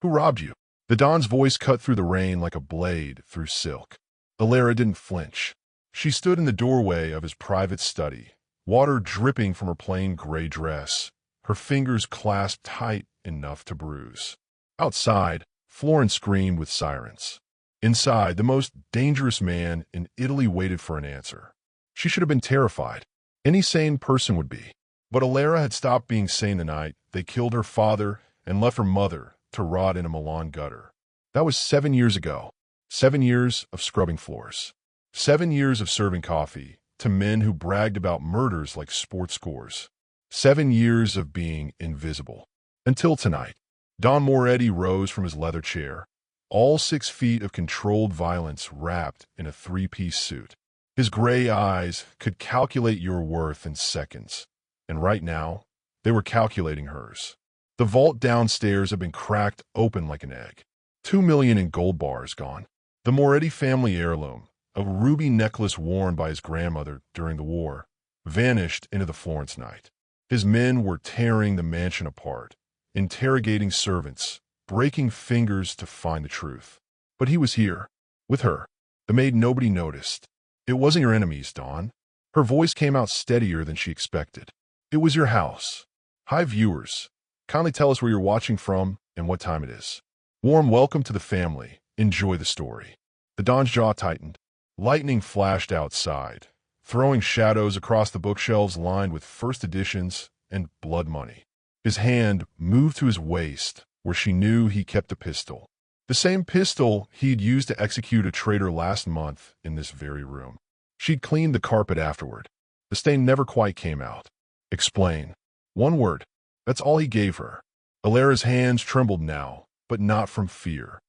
Who robbed you? The Don's voice cut through the rain like a blade through silk. Alara didn't flinch. She stood in the doorway of his private study, water dripping from her plain gray dress, her fingers clasped tight enough to bruise. Outside, Florence screamed with sirens. Inside, the most dangerous man in Italy waited for an answer. She should have been terrified. Any sane person would be. But Alara had stopped being sane the night they killed her father and left her mother to rot in a Milan gutter. That was 7 years ago. 7 years of scrubbing floors. 7 years of serving coffee to men who bragged about murders like sports scores. 7 years of being invisible. Until tonight. Don Moretti rose from his leather chair, all 6 feet of controlled violence wrapped in a 3-piece suit. His gray eyes could calculate your worth in seconds, and right now, they were calculating hers. The vault downstairs had been cracked open like an egg. 2 million in gold bars gone. The Moretti family heirloom, a ruby necklace worn by his grandmother during the war, vanished into the Florence night. His men were tearing the mansion apart, interrogating servants, breaking fingers to find the truth. But he was here, with her, the maid nobody noticed. It wasn't your enemies, Dawn. Her voice came out steadier than she expected. It was your house. Hi, viewers. Kindly tell us where you're watching from and what time it is. Warm welcome to the family. Enjoy the story. The Don's jaw tightened. Lightning flashed outside, throwing shadows across the bookshelves lined with first editions and blood money. His hand moved to his waist, where she knew he kept a pistol. The same pistol he'd used to execute a traitor last month in this very room. She'd cleaned the carpet afterward. The stain never quite came out. Explain. One word. That's all he gave her. Alara's hands trembled now, but not from fear.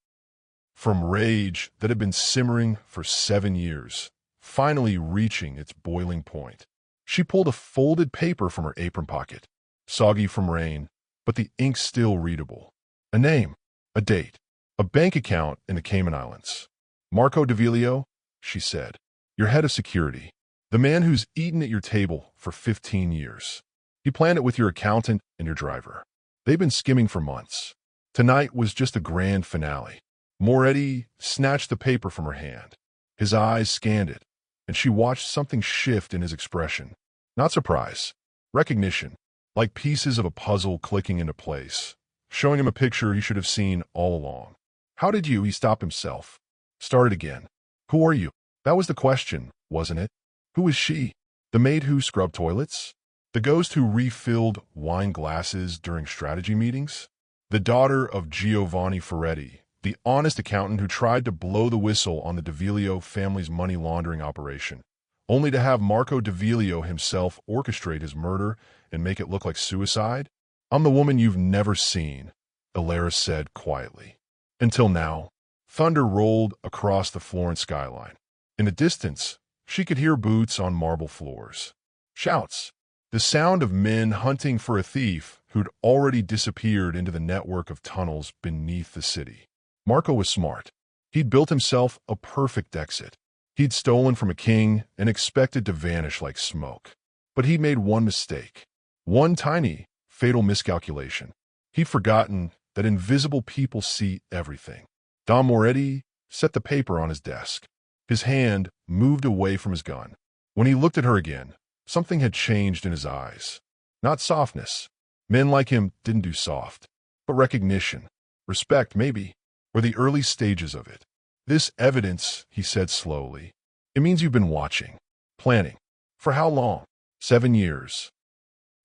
From rage that had been simmering for 7 years, finally reaching its boiling point. She pulled a folded paper from her apron pocket, soggy from rain, but the ink still readable. A name, a date, a bank account in the Cayman Islands. Marco D'Avilio, she said, your head of security, the man who's eaten at your table for 15 years. He planned it with your accountant and your driver. They've been skimming for months. Tonight was just a grand finale. Moretti snatched the paper from her hand. His eyes scanned it, and she watched something shift in his expression. Not surprise, recognition, like pieces of a puzzle clicking into place, showing him a picture he should have seen all along. How did you? He stopped himself. Started again. Who are you? That was the question, wasn't it? Who is she? The maid who scrubbed toilets? The ghost who refilled wine glasses during strategy meetings? The daughter of Giovanni Ferretti, the honest accountant who tried to blow the whistle on the D'Avilio family's money laundering operation, only to have Marco D'Avilio himself orchestrate his murder and make it look like suicide? I'm the woman you've never seen, Alara said quietly. Until now, thunder rolled across the Florence skyline. In the distance, she could hear boots on marble floors. Shouts. The sound of men hunting for a thief who'd already disappeared into the network of tunnels beneath the city. Marco was smart. He'd built himself a perfect exit. He'd stolen from a king and expected to vanish like smoke. But he'd made one mistake. One tiny, fatal miscalculation. He'd forgotten that invisible people see everything. Don Moretti set the paper on his desk. His hand moved away from his gun. When he looked at her again, something had changed in his eyes. Not softness. Men like him didn't do soft. But recognition. Respect, maybe. Or the early stages of it. This evidence, he said slowly, it means you've been watching. Planning. For how long? 7 years.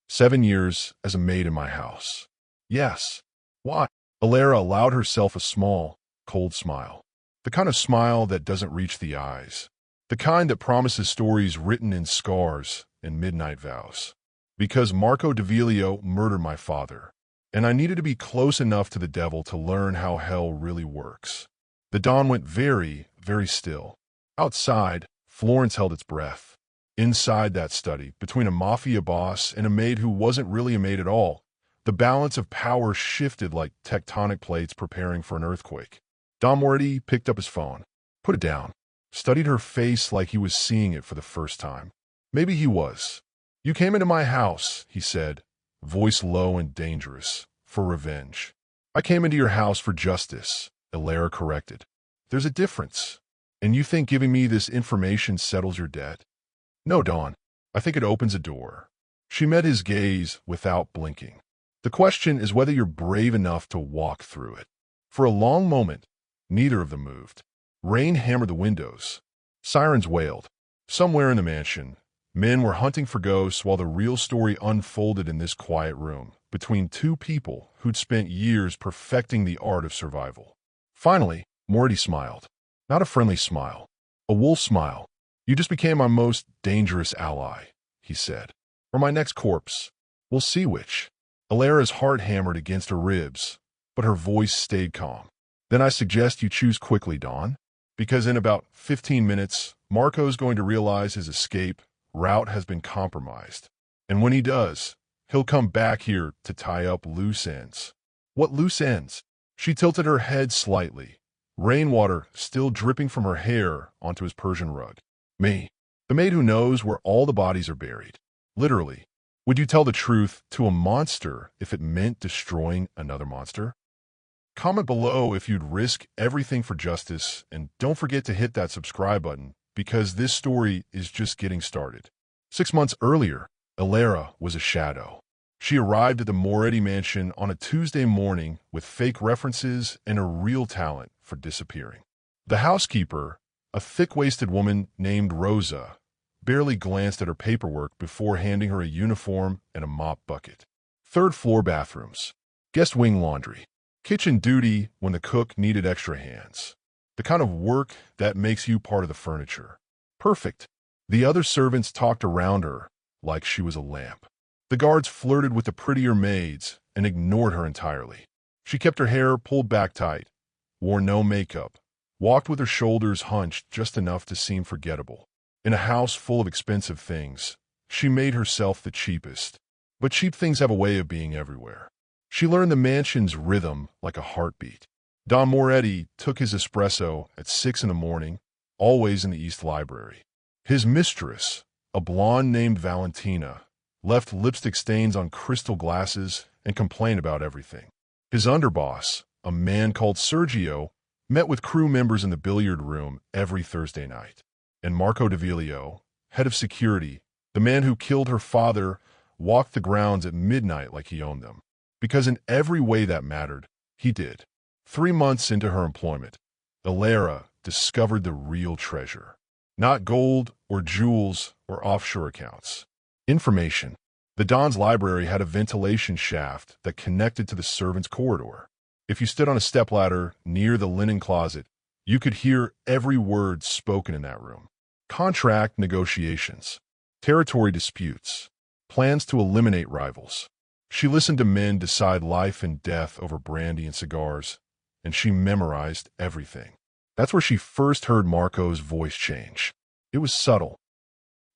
7 years as a maid in my house. Yes. Why? Alara allowed herself a small, cold smile. The kind of smile that doesn't reach the eyes. The kind that promises stories written in scars and midnight vows. Because Marco D'Avilio murdered my father, and I needed to be close enough to the devil to learn how hell really works. The dawn went very, very still. Outside, Florence held its breath. Inside that study, between a Mafia boss and a maid who wasn't really a maid at all, the balance of power shifted like tectonic plates preparing for an earthquake. Don Moretti picked up his phone, put it down, studied her face like he was seeing it for the first time. Maybe he was. You came into my house, he said, voice low and dangerous, for revenge. I came into your house for justice, Alara corrected. There's a difference. And you think giving me this information settles your debt? No, Dawn. I think it opens a door. She met his gaze without blinking. The question is whether you're brave enough to walk through it. For a long moment, neither of them moved. Rain hammered the windows. Sirens wailed. Somewhere in the mansion, men were hunting for ghosts while the real story unfolded in this quiet room between two people who'd spent years perfecting the art of survival. Finally, Morty smiled. Not a friendly smile. A wolf smile. You just became my most dangerous ally, he said. Or my next corpse. We'll see which. Alara's heart hammered against her ribs, but her voice stayed calm. Then I suggest you choose quickly, Dawn. Because in about 15 minutes, Marco's going to realize his escape route has been compromised. And when he does, he'll come back here to tie up loose ends. What loose ends? She tilted her head slightly, rainwater still dripping from her hair onto his Persian rug. Me, the maid who knows where all the bodies are buried. Literally. Would you tell the truth to a monster if it meant destroying another monster? Comment below if you'd risk everything for justice, and don't forget to hit that subscribe button because this story is just getting started. 6 months earlier, Alara was a shadow. She arrived at the Moretti mansion on a Tuesday morning with fake references and a real talent for disappearing. The housekeeper, a thick-waisted woman named Rosa, barely glanced at her paperwork before handing her a uniform and a mop bucket. Third-floor bathrooms, guest wing laundry, kitchen duty when the cook needed extra hands. The kind of work that makes you part of the furniture. Perfect. The other servants talked around her like she was a lamp. The guards flirted with the prettier maids and ignored her entirely. She kept her hair pulled back tight, wore no makeup, walked with her shoulders hunched just enough to seem forgettable. In a house full of expensive things, she made herself the cheapest. But cheap things have a way of being everywhere. She learned the mansion's rhythm like a heartbeat. Don Moretti took his espresso at 6 in the morning, always in the East Library. His mistress, a blonde named Valentina, left lipstick stains on crystal glasses and complained about everything. His underboss, a man called Sergio, met with crew members in the billiard room every Thursday night. And Marco D'Avilio, head of security, the man who killed her father, walked the grounds at midnight like he owned them. Because in every way that mattered, he did. 3 months into her employment, Alara discovered the real treasure. Not gold or jewels or offshore accounts. Information. The Don's library had a ventilation shaft that connected to the servants' corridor. If you stood on a stepladder near the linen closet, you could hear every word spoken in that room. Contract negotiations, territory disputes, plans to eliminate rivals. She listened to men decide life and death over brandy and cigars, and she memorized everything. That's where she first heard Marco's voice change. It was subtle.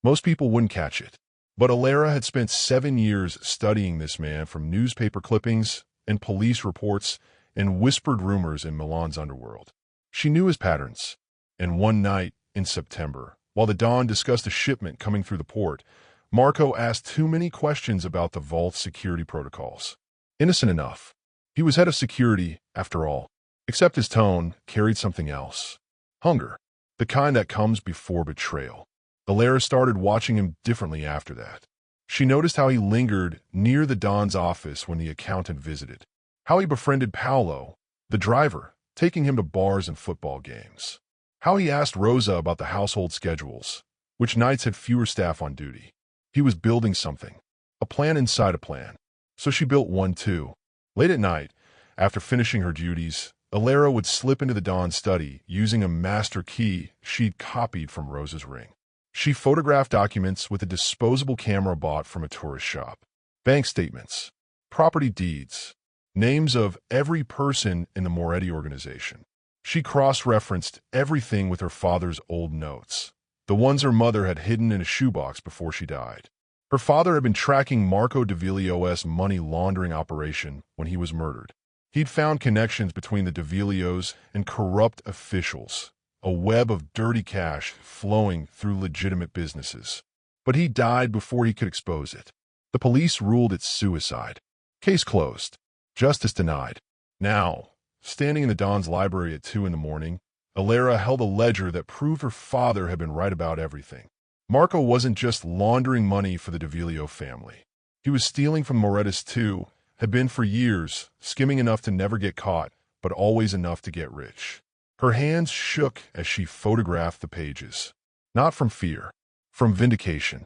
Most people wouldn't catch it. But Alara had spent 7 years studying this man from newspaper clippings and police reports and whispered rumors in Milan's underworld. She knew his patterns. And one night in September, while the Don discussed a shipment coming through the port, Marco asked too many questions about the vault's security protocols. Innocent enough. He was head of security, after all. Except his tone carried something else. Hunger. The kind that comes before betrayal. Alara started watching him differently after that. She noticed how he lingered near the Don's office when the accountant visited. How he befriended Paolo, the driver, taking him to bars and football games. How he asked Rosa about the household schedules, which nights had fewer staff on duty. He was building something. A plan inside a plan. So she built one too. Late at night, after finishing her duties, Alara would slip into the Don's study using a master key she'd copied from Rosa's ring. She photographed documents with a disposable camera bought from a tourist shop. Bank statements, property deeds, names of every person in the Moretti organization. She cross-referenced everything with her father's old notes, the ones her mother had hidden in a shoebox before she died. Her father had been tracking Marco D'Avilio's money laundering operation when he was murdered. He'd found connections between the D'Avilios and corrupt officials. A web of dirty cash flowing through legitimate businesses. But he died before he could expose it. The police ruled it suicide. Case closed. Justice denied. Now, standing in the Don's library at 2 in the morning, Alara held a ledger that proved her father had been right about everything. Marco wasn't just laundering money for the D'Avilio family. He was stealing from Moretus too, had been for years, skimming enough to never get caught, but always enough to get rich. Her hands shook as she photographed the pages. Not from fear, from vindication.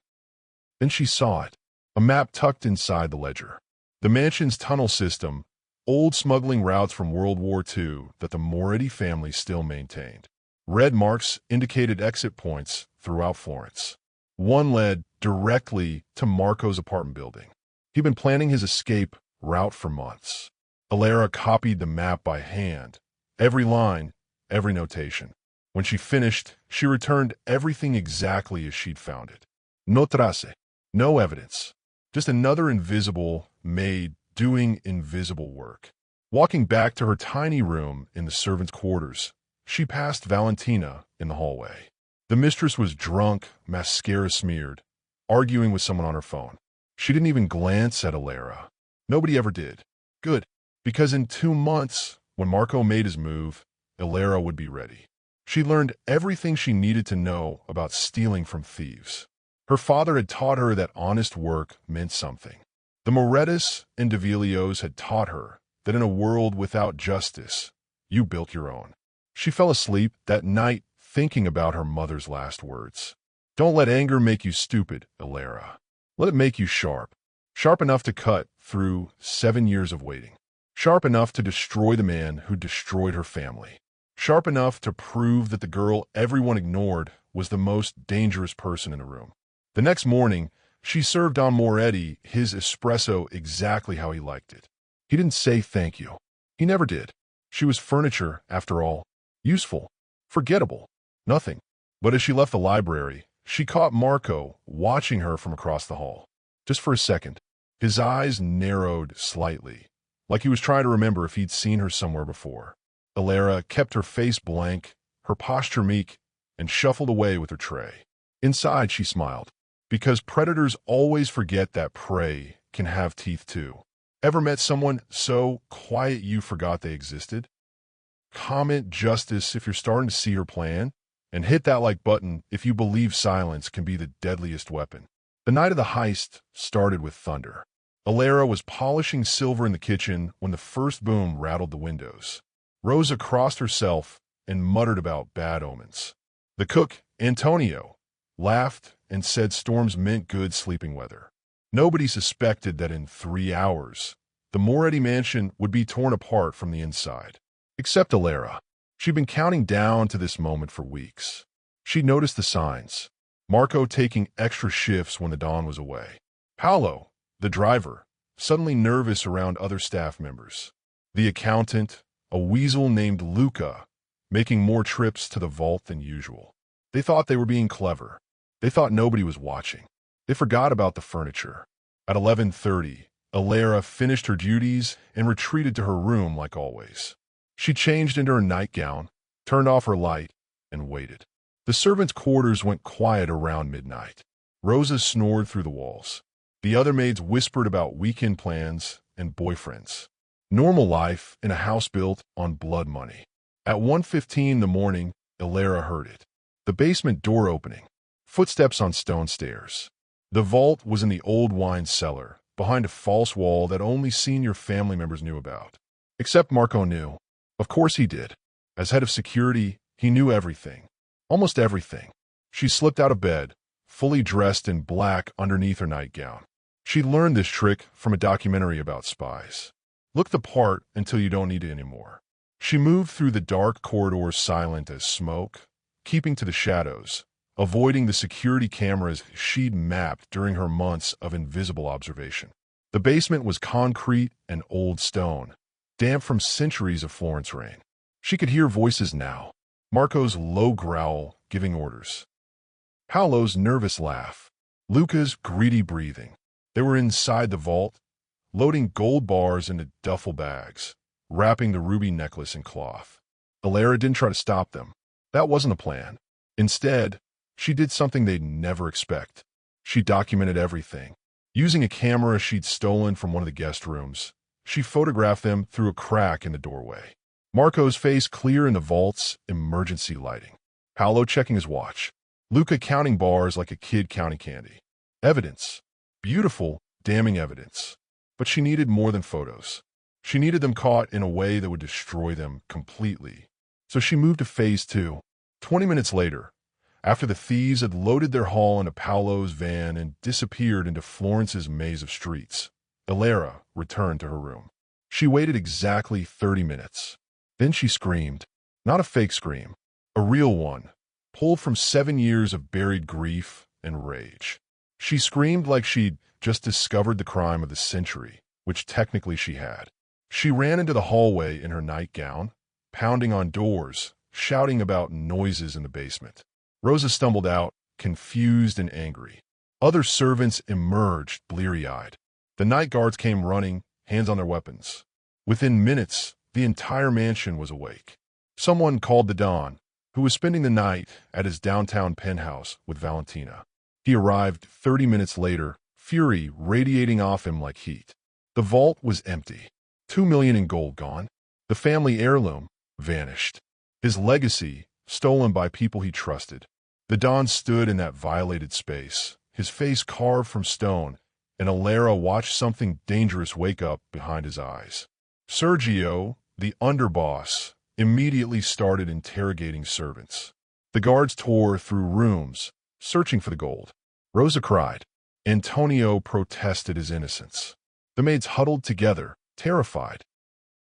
Then she saw it, a map tucked inside the ledger. The mansion's tunnel system, old smuggling routes from World War II that the Moretti family still maintained. Red marks indicated exit points throughout Florence. One led directly to Marco's apartment building. He'd been planning his escape route for months. Alara copied the map by hand, every line, every notation. When she finished, she returned everything exactly as she'd found it. No trace, no evidence, just another invisible maid doing invisible work. Walking back to her tiny room in the servants' quarters, she passed Valentina in the hallway. The mistress was drunk, mascara smeared, arguing with someone on her phone. She didn't even glance at Alara. Nobody ever did. Good, because in 2 months, when Marco made his move, Alara would be ready. She learned everything she needed to know about stealing from thieves. Her father had taught her that honest work meant something. The Morettis and D'Avilios had taught her that in a world without justice, you built your own. She fell asleep that night thinking about her mother's last words. Don't let anger make you stupid, Alara. Let it make you sharp. Sharp enough to cut through 7 years of waiting. Sharp enough to destroy the man who destroyed her family. Sharp enough to prove that the girl everyone ignored was the most dangerous person in the room. The next morning, she served Don Moretti his espresso exactly how he liked it. He didn't say thank you. He never did. She was furniture, after all. Useful. Forgettable. Nothing. But as she left the library, she caught Marco watching her from across the hall. Just for a second, his eyes narrowed slightly, like he was trying to remember if he'd seen her somewhere before. Alara kept her face blank, her posture meek, and shuffled away with her tray. Inside, she smiled, because predators always forget that prey can have teeth too. Ever met someone so quiet you forgot they existed? Comment justice if you're starting to see her plan, and hit that like button if you believe silence can be the deadliest weapon. The night of the heist started with thunder. Alara was polishing silver in the kitchen when the first boom rattled the windows. Rosa crossed herself and muttered about bad omens. The cook, Antonio, laughed and said storms meant good sleeping weather. Nobody suspected that in 3 hours, the Moretti mansion would be torn apart from the inside. Except Alara. She'd been counting down to this moment for weeks. She noticed the signs. Marco taking extra shifts when the Don was away. Paolo, the driver, suddenly nervous around other staff members. The accountant, a weasel named Luca, making more trips to the vault than usual. They thought they were being clever. They thought nobody was watching. They forgot about the furniture. At 11:30, Alara finished her duties and retreated to her room like always. She changed into her nightgown, turned off her light, and waited. The servants' quarters went quiet around midnight. Rosa snored through the walls. The other maids whispered about weekend plans and boyfriends. Normal life in a house built on blood money. At 1:15 in the morning, Alara heard it. The basement door opening. Footsteps on stone stairs. The vault was in the old wine cellar, behind a false wall that only senior family members knew about. Except Marco knew. Of course he did. As head of security, he knew everything. Almost everything. She slipped out of bed, fully dressed in black underneath her nightgown. She learned this trick from a documentary about spies. Look the part until you don't need it anymore. She moved through the dark corridors silent as smoke, keeping to the shadows, avoiding the security cameras she'd mapped during her months of invisible observation. The basement was concrete and old stone, damp from centuries of Florence rain. She could hear voices now. Marco's low growl giving orders. Paolo's nervous laugh. Luca's greedy breathing. They were inside the vault, loading gold bars into duffel bags, wrapping the ruby necklace in cloth. Alara didn't try to stop them. That wasn't a plan. Instead, she did something they'd never expect. She documented everything. Using a camera she'd stolen from one of the guest rooms, She photographed them through a crack in the doorway. Marco's face clear in the vault's emergency lighting. Paolo checking his watch. Luca counting bars like a kid counting candy. Evidence. Beautiful, damning evidence. But she needed more than photos. She needed them caught in a way that would destroy them completely. So she moved to phase 2. 20 minutes later, after the thieves had loaded their haul into Paolo's van and disappeared into Florence's maze of streets, Ilera returned to her room. She waited exactly 30 minutes. Then she screamed. Not a fake scream, a real one, pulled from 7 years of buried grief and rage. She screamed like she'd just discovered the crime of the century, which technically she had. She ran into the hallway in her nightgown, pounding on doors, shouting about noises in the basement. Rosa stumbled out, confused and angry. Other servants emerged, bleary-eyed. The night guards came running, hands on their weapons. Within minutes, the entire mansion was awake. Someone called the Don, who was spending the night at his downtown penthouse with Valentina. He arrived 30 minutes later, fury radiating off him like heat. The vault was empty. 2 million in gold gone. The family heirloom vanished. His legacy stolen by people he trusted. The Don stood in that violated space, his face carved from stone, and Ilera watched something dangerous wake up behind his eyes. Sergio, the underboss, immediately started interrogating servants. The guards tore through rooms, searching for the gold. Rosa cried. Antonio protested his innocence. The maids huddled together, terrified.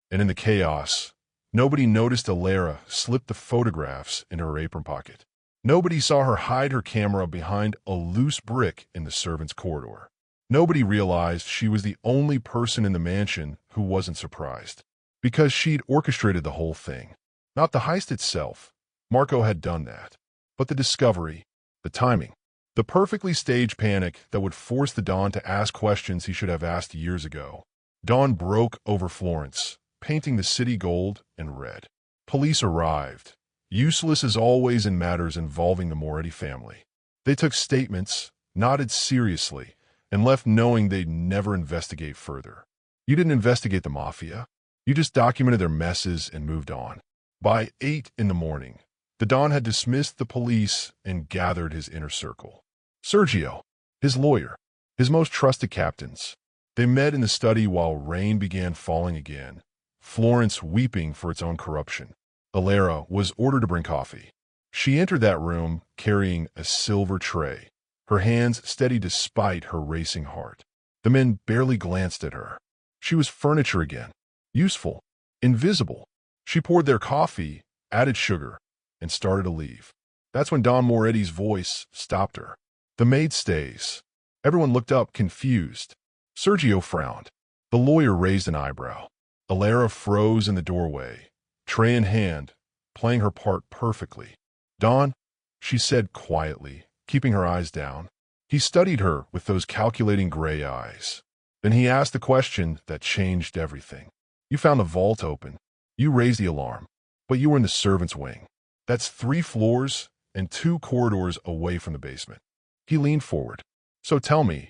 And in the chaos, nobody noticed Ilera slip the photographs into her apron pocket. Nobody saw her hide her camera behind a loose brick in the servants' corridor. Nobody realized she was the only person in the mansion who wasn't surprised. Because she'd orchestrated the whole thing. Not the heist itself. Marco had done that. But the discovery, the timing, the perfectly staged panic that would force the Don to ask questions he should have asked years ago. Dawn broke over Florence, painting the city gold and red. Police arrived, useless as always in matters involving the Moretti family. They took statements, nodded seriously, and left knowing they'd never investigate further. You didn't investigate the Mafia. You just documented their messes and moved on. By 8 in the morning, the Don had dismissed the police and gathered his inner circle. Sergio, his lawyer, his most trusted captains. They met in the study while rain began falling again, Florence weeping for its own corruption. Ilera was ordered to bring coffee. She entered that room carrying a silver tray, her hands steady despite her racing heart. The men barely glanced at her. She was furniture again. Useful, invisible. She poured their coffee, added sugar, and started to leave. That's when Don Moretti's voice stopped her. The maid stays. Everyone looked up, confused. Sergio frowned. The lawyer raised an eyebrow. Ilera froze in the doorway, tray in hand, playing her part perfectly. Don, she said quietly, keeping her eyes down. He studied her with those calculating gray eyes. Then he asked the question that changed everything. You found the vault open. You raised the alarm. But you were in the servants' wing. That's 3 floors and 2 corridors away from the basement. He leaned forward. So tell me,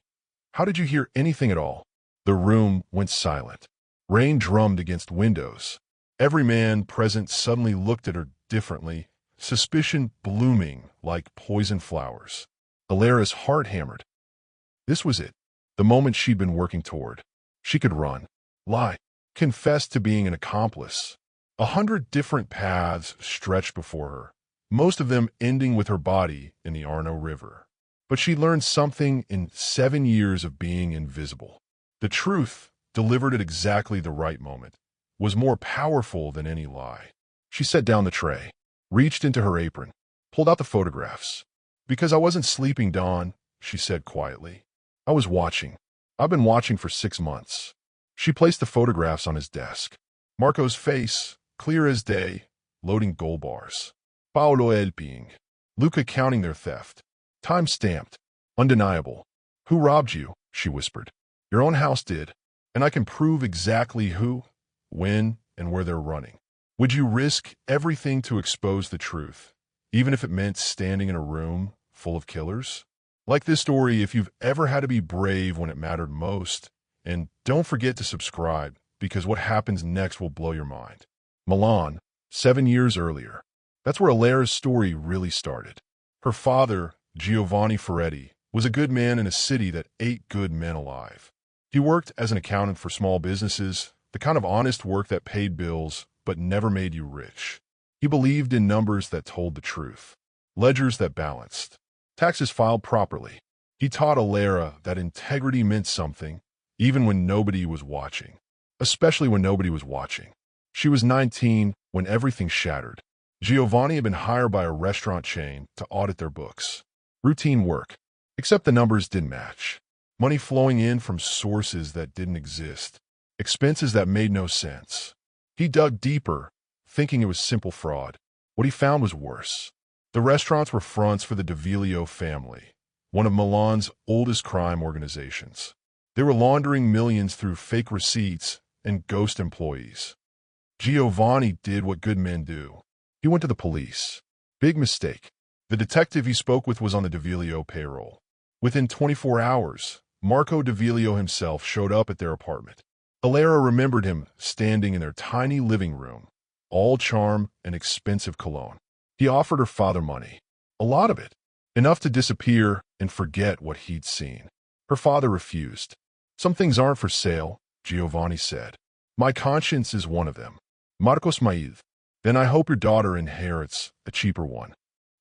how did you hear anything at all? The room went silent. Rain drummed against windows. Every man present suddenly looked at her differently, suspicion blooming like poison flowers. Ilera's heart hammered. This was it, the moment she'd been working toward. She could run, lie, confess to being an accomplice. 100 different paths stretched before her, most of them ending with her body in the Arno River. But she learned something in 7 years of being invisible. The truth, delivered at exactly the right moment, was more powerful than any lie. She set down the tray, reached into her apron, pulled out the photographs. Because I wasn't sleeping, Dawn, she said quietly. I was watching. I've been watching for 6 months. She placed the photographs on his desk. Marco's face, clear as day, loading gold bars. Paolo helping. Luca counting their theft. Time stamped. Undeniable. Who robbed you? She whispered. Your own house did. And I can prove exactly who, when, and where they're running. Would you risk everything to expose the truth, even if it meant standing in a room full of killers? Like this story, if you've ever had to be brave when it mattered most, and don't forget to subscribe because what happens next will blow your mind. Milan, 7 years earlier. That's where Alera's story really started. Her father, Giovanni Ferretti, was a good man in a city that ate good men alive. He worked as an accountant for small businesses, the kind of honest work that paid bills but never made you rich. He believed in numbers that told the truth, ledgers that balanced, taxes filed properly. He taught Alera that integrity meant something, even when nobody was watching. Especially when nobody was watching. She was 19 when everything shattered. Giovanni had been hired by a restaurant chain to audit their books. Routine work, except the numbers didn't match. Money flowing in from sources that didn't exist. Expenses that made no sense. He dug deeper, thinking it was simple fraud. What he found was worse. The restaurants were fronts for the D'Avilio family, one of Milan's oldest crime organizations. They were laundering millions through fake receipts and ghost employees. Giovanni did what good men do. He went to the police. Big mistake. The detective he spoke with was on the D'Avilio payroll. Within 24 hours, Marco D'Avilio himself showed up at their apartment. Alera remembered him standing in their tiny living room, all charm and expensive cologne. He offered her father money. A lot of it. Enough to disappear and forget what he'd seen. Her father refused. Some things aren't for sale, Giovanni said. My conscience is one of them. Marcos Maid. Then I hope your daughter inherits a cheaper one.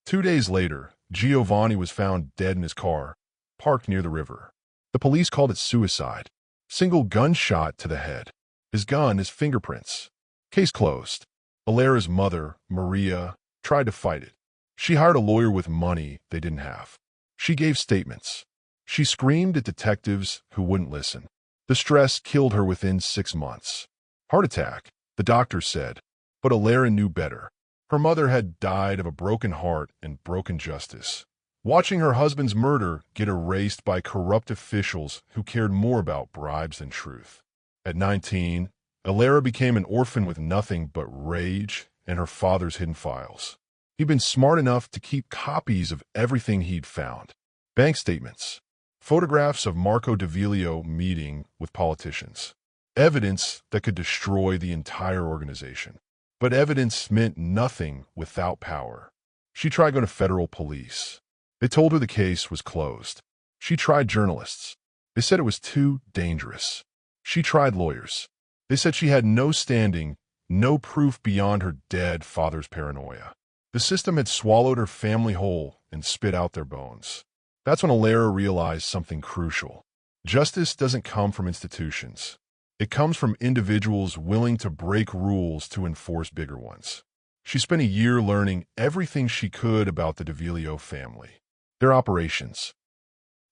2 days later, Giovanni was found dead in his car, parked near the river. The police called it suicide. Single gunshot to the head. His gun, his fingerprints. Case closed. Alera's mother, Maria, tried to fight it. She hired a lawyer with money they didn't have. She gave statements. She screamed at detectives who wouldn't listen. The stress killed her within 6 months. Heart attack, the doctor said. But Alera knew better. Her mother had died of a broken heart and broken justice. Watching her husband's murder get erased by corrupt officials who cared more about bribes than truth. At 19, Alera became an orphan with nothing but rage and her father's hidden files. He'd been smart enough to keep copies of everything he'd found. Bank statements, photographs of Marco D'Avilio meeting with politicians, evidence that could destroy the entire organization. But evidence meant nothing without power. She tried going to federal police. They told her the case was closed. She tried journalists. They said it was too dangerous. She tried lawyers. They said she had no standing, no proof beyond her dead father's paranoia. The system had swallowed her family whole and spit out their bones. That's when Alera realized something crucial. Justice doesn't come from institutions. It comes from individuals willing to break rules to enforce bigger ones. She spent a year learning everything she could about the D'Avilio family. Their operations,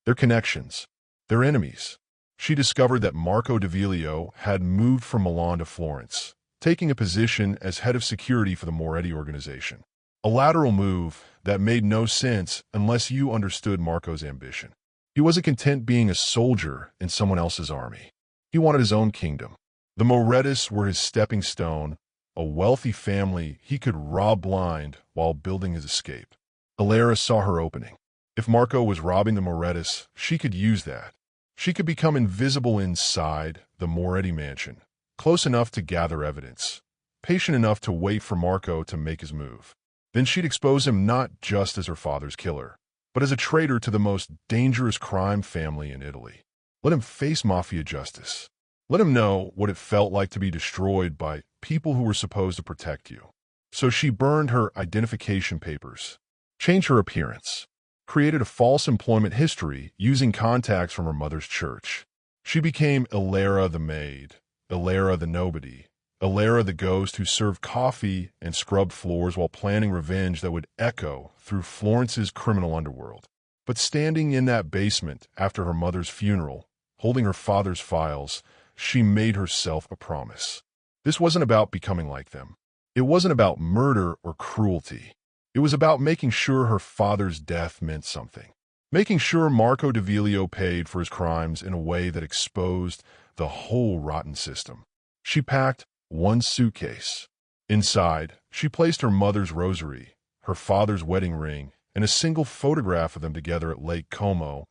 their connections, their enemies. She discovered that Marco D'Avilio had moved from Milan to Florence, taking a position as head of security for the Moretti organization. A lateral move that made no sense unless you understood Marco's ambition. He wasn't content being a soldier in someone else's army. He wanted his own kingdom. The Morettis were his stepping stone, a wealthy family he could rob blind while building his escape. Alera saw her opening. If Marco was robbing the Morettis, she could use that. She could become invisible inside the Moretti mansion, close enough to gather evidence, patient enough to wait for Marco to make his move. Then she'd expose him not just as her father's killer, but as a traitor to the most dangerous crime family in Italy. Let him face Mafia justice. Let him know what it felt like to be destroyed by people who were supposed to protect you. So she burned her identification papers, changed her appearance, created a false employment history using contacts from her mother's church. She became Alera the maid, Alera the nobody, Alera the ghost who served coffee and scrubbed floors while planning revenge that would echo through Florence's criminal underworld. But standing in that basement after her mother's funeral, holding her father's files, she made herself a promise. This wasn't about becoming like them. It wasn't about murder or cruelty. It was about making sure her father's death meant something. Making sure Marco D'Avilio paid for his crimes in a way that exposed the whole rotten system. She packed one suitcase. Inside, she placed her mother's rosary, her father's wedding ring, and a single photograph of them together at Lake Como,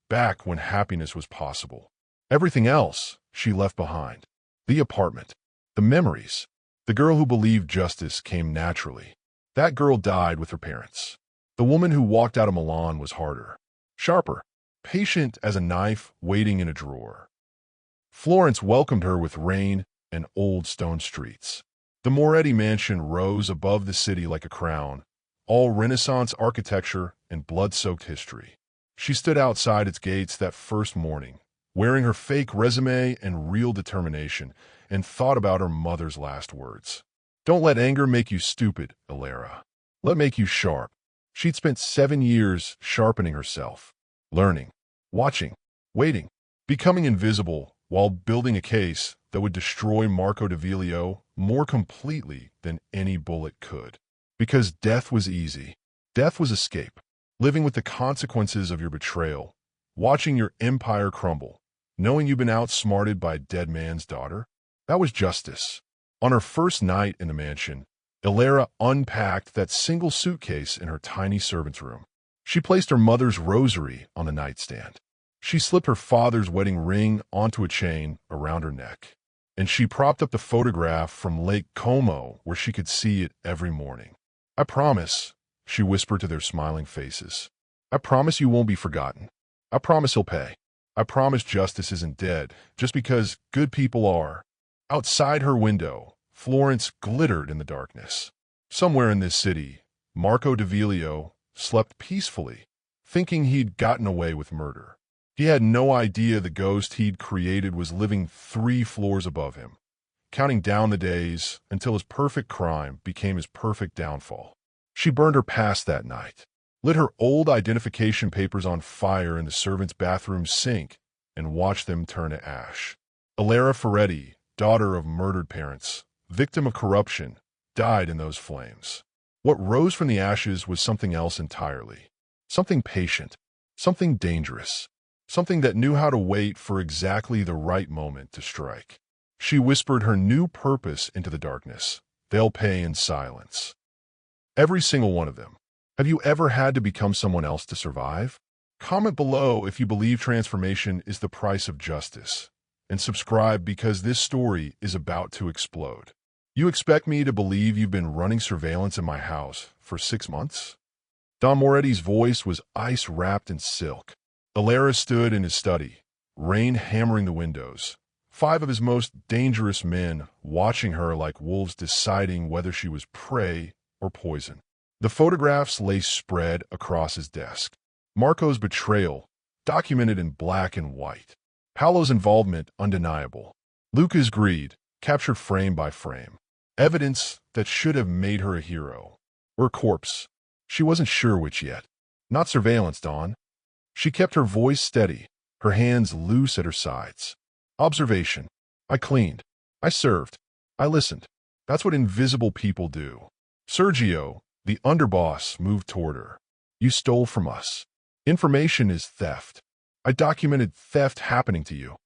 back when happiness was possible. Everything else she left behind. The apartment. The memories. The girl who believed justice came naturally. That girl died with her parents. The woman who walked out of Milan was harder, sharper, patient as a knife waiting in a drawer. Florence welcomed her with rain and old stone streets. The Moretti mansion rose above the city like a crown, all Renaissance architecture and blood-soaked history. She stood outside its gates that first morning, wearing her fake resume and real determination, and thought about her mother's last words. Don't let anger make you stupid, Alara. Let make you sharp. She'd spent 7 years sharpening herself, learning, watching, waiting, becoming invisible while building a case that would destroy Marco D'Avilio more completely than any bullet could. Because death was easy. Death was escape. Living with the consequences of your betrayal, watching your empire crumble, knowing you've been outsmarted by a dead man's daughter. That was justice. On her first night in the mansion, Alara unpacked that single suitcase in her tiny servant's room. She placed her mother's rosary on the nightstand. She slipped her father's wedding ring onto a chain around her neck. And she propped up the photograph from Lake Como where she could see it every morning. I promise, she whispered to their smiling faces. I promise you won't be forgotten. I promise he'll pay. I promise justice isn't dead just because good people are. Outside her window, Florence glittered in the darkness. Somewhere in this city, Marco D'Avilio slept peacefully, thinking he'd gotten away with murder. He had no idea the ghost he'd created was living 3 floors above him, counting down the days until his perfect crime became his perfect downfall. She burned her past that night, lit her old identification papers on fire in the servant's bathroom sink, and watched them turn to ash. Alara Ferretti, daughter of murdered parents, victim of corruption, died in those flames. What rose from the ashes was something else entirely. Something patient, something dangerous, something that knew how to wait for exactly the right moment to strike. She whispered her new purpose into the darkness. They'll pay in silence. Every single one of them. Have you ever had to become someone else to survive? Comment below if you believe transformation is the price of justice. And subscribe because this story is about to explode. You expect me to believe you've been running surveillance in my house for 6 months? Don Moretti's voice was ice-wrapped in silk. Alara stood in his study, rain hammering the windows. 5 of his most dangerous men watching her like wolves deciding whether she was prey or poison. The photographs lay spread across his desk. Marco's betrayal, documented in black and white. Paolo's involvement, undeniable. Luca's greed, captured frame by frame. Evidence that should have made her a hero. Or a corpse. She wasn't sure which yet. Not surveillance, Dawn. She kept her voice steady, her hands loose at her sides. Observation. I cleaned. I served. I listened. That's what invisible people do. Sergio, the underboss, moved toward her. You stole from us. Information is theft. I documented theft happening to you.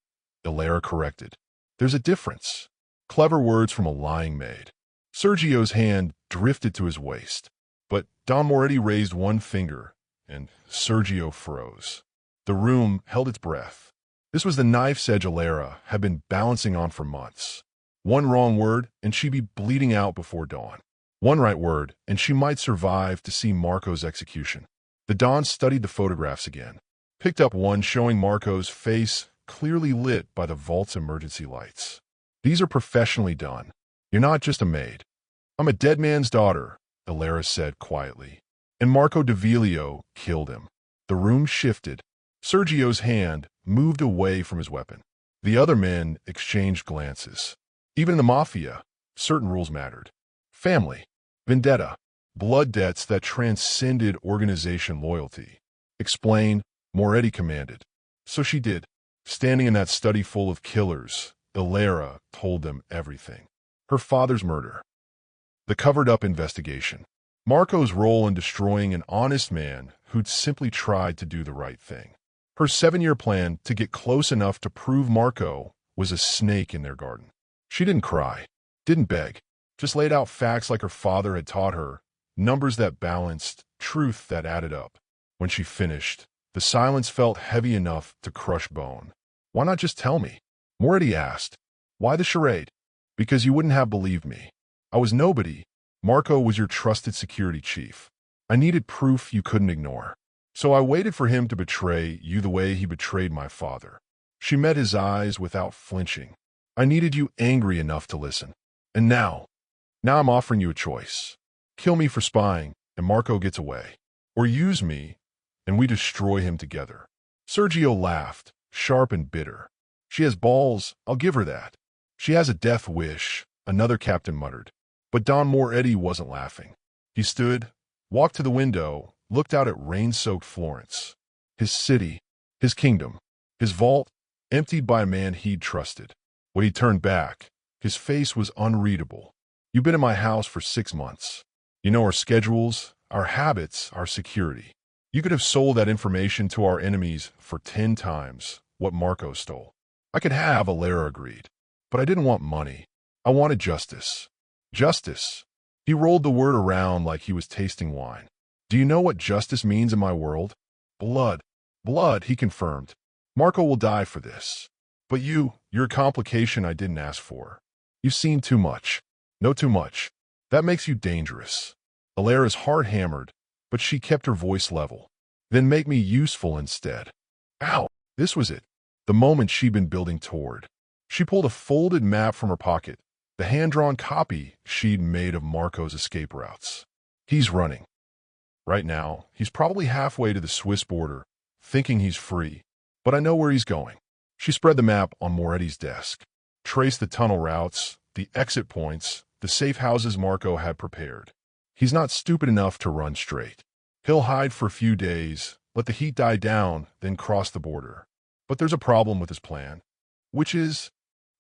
Alara corrected. There's a difference. Clever words from a lying maid. Sergio's hand drifted to his waist. But Don Moretti raised one finger, and Sergio froze. The room held its breath. This was the knife's edge Alara had been balancing on for months. One wrong word, and she'd be bleeding out before dawn. One right word, and she might survive to see Marco's execution. The Don studied the photographs again, picked up one showing Marco's face clearly lit by the vault's emergency lights. These are professionally done. You're not just a maid. I'm a dead man's daughter, Alara said quietly. And Marco D'Avilio killed him. The room shifted. Sergio's hand moved away from his weapon. The other men exchanged glances. Even in the Mafia, certain rules mattered. Family, vendetta, blood debts that transcended organization loyalty. Explain, Moretti commanded. So she did. Standing in that study full of killers, Alara told them everything. Her father's murder. The covered-up investigation. Marco's role in destroying an honest man who'd simply tried to do the right thing. Her 7-year plan to get close enough to prove Marco was a snake in their garden. She didn't cry, didn't beg, just laid out facts like her father had taught her, numbers that balanced, truth that added up. When she finished, the silence felt heavy enough to crush bone. Why not just tell me? Moretti asked. Why the charade? Because you wouldn't have believed me. I was nobody. Marco was your trusted security chief. I needed proof you couldn't ignore. So I waited for him to betray you the way he betrayed my father. She met his eyes without flinching. I needed you angry enough to listen. And now I'm offering you a choice. Kill me for spying, and Marco gets away. Or use me, and we destroy him together. Sergio laughed, sharp and bitter. She has balls, I'll give her that. She has a death wish, another captain muttered. But Don Moretti wasn't laughing. He stood, walked to the window, looked out at rain-soaked Florence. His city, his kingdom, his vault, emptied by a man he'd trusted. When he turned back, his face was unreadable. You've been in my house for 6 months. You know our schedules, our habits, our security. You could have sold that information to our enemies for 10 times what Marco stole. I could have, Alera agreed. But I didn't want money. I wanted justice. Justice. He rolled the word around like he was tasting wine. Do you know what justice means in my world? Blood. Blood, he confirmed. Marco will die for this. But you're a complication I didn't ask for. You've seen too much. Know too much. That makes you dangerous. Alera's heart hammered, but she kept her voice level. Then make me useful instead. Ow! This was it. The moment she'd been building toward. She pulled a folded map from her pocket, the hand-drawn copy she'd made of Marco's escape routes. He's running. Right now, he's probably halfway to the Swiss border, thinking he's free. But I know where he's going. She spread the map on Moretti's desk, traced the tunnel routes, the exit points, the safe houses Marco had prepared. He's not stupid enough to run straight. He'll hide for a few days, let the heat die down, then cross the border. But there's a problem with his plan, which is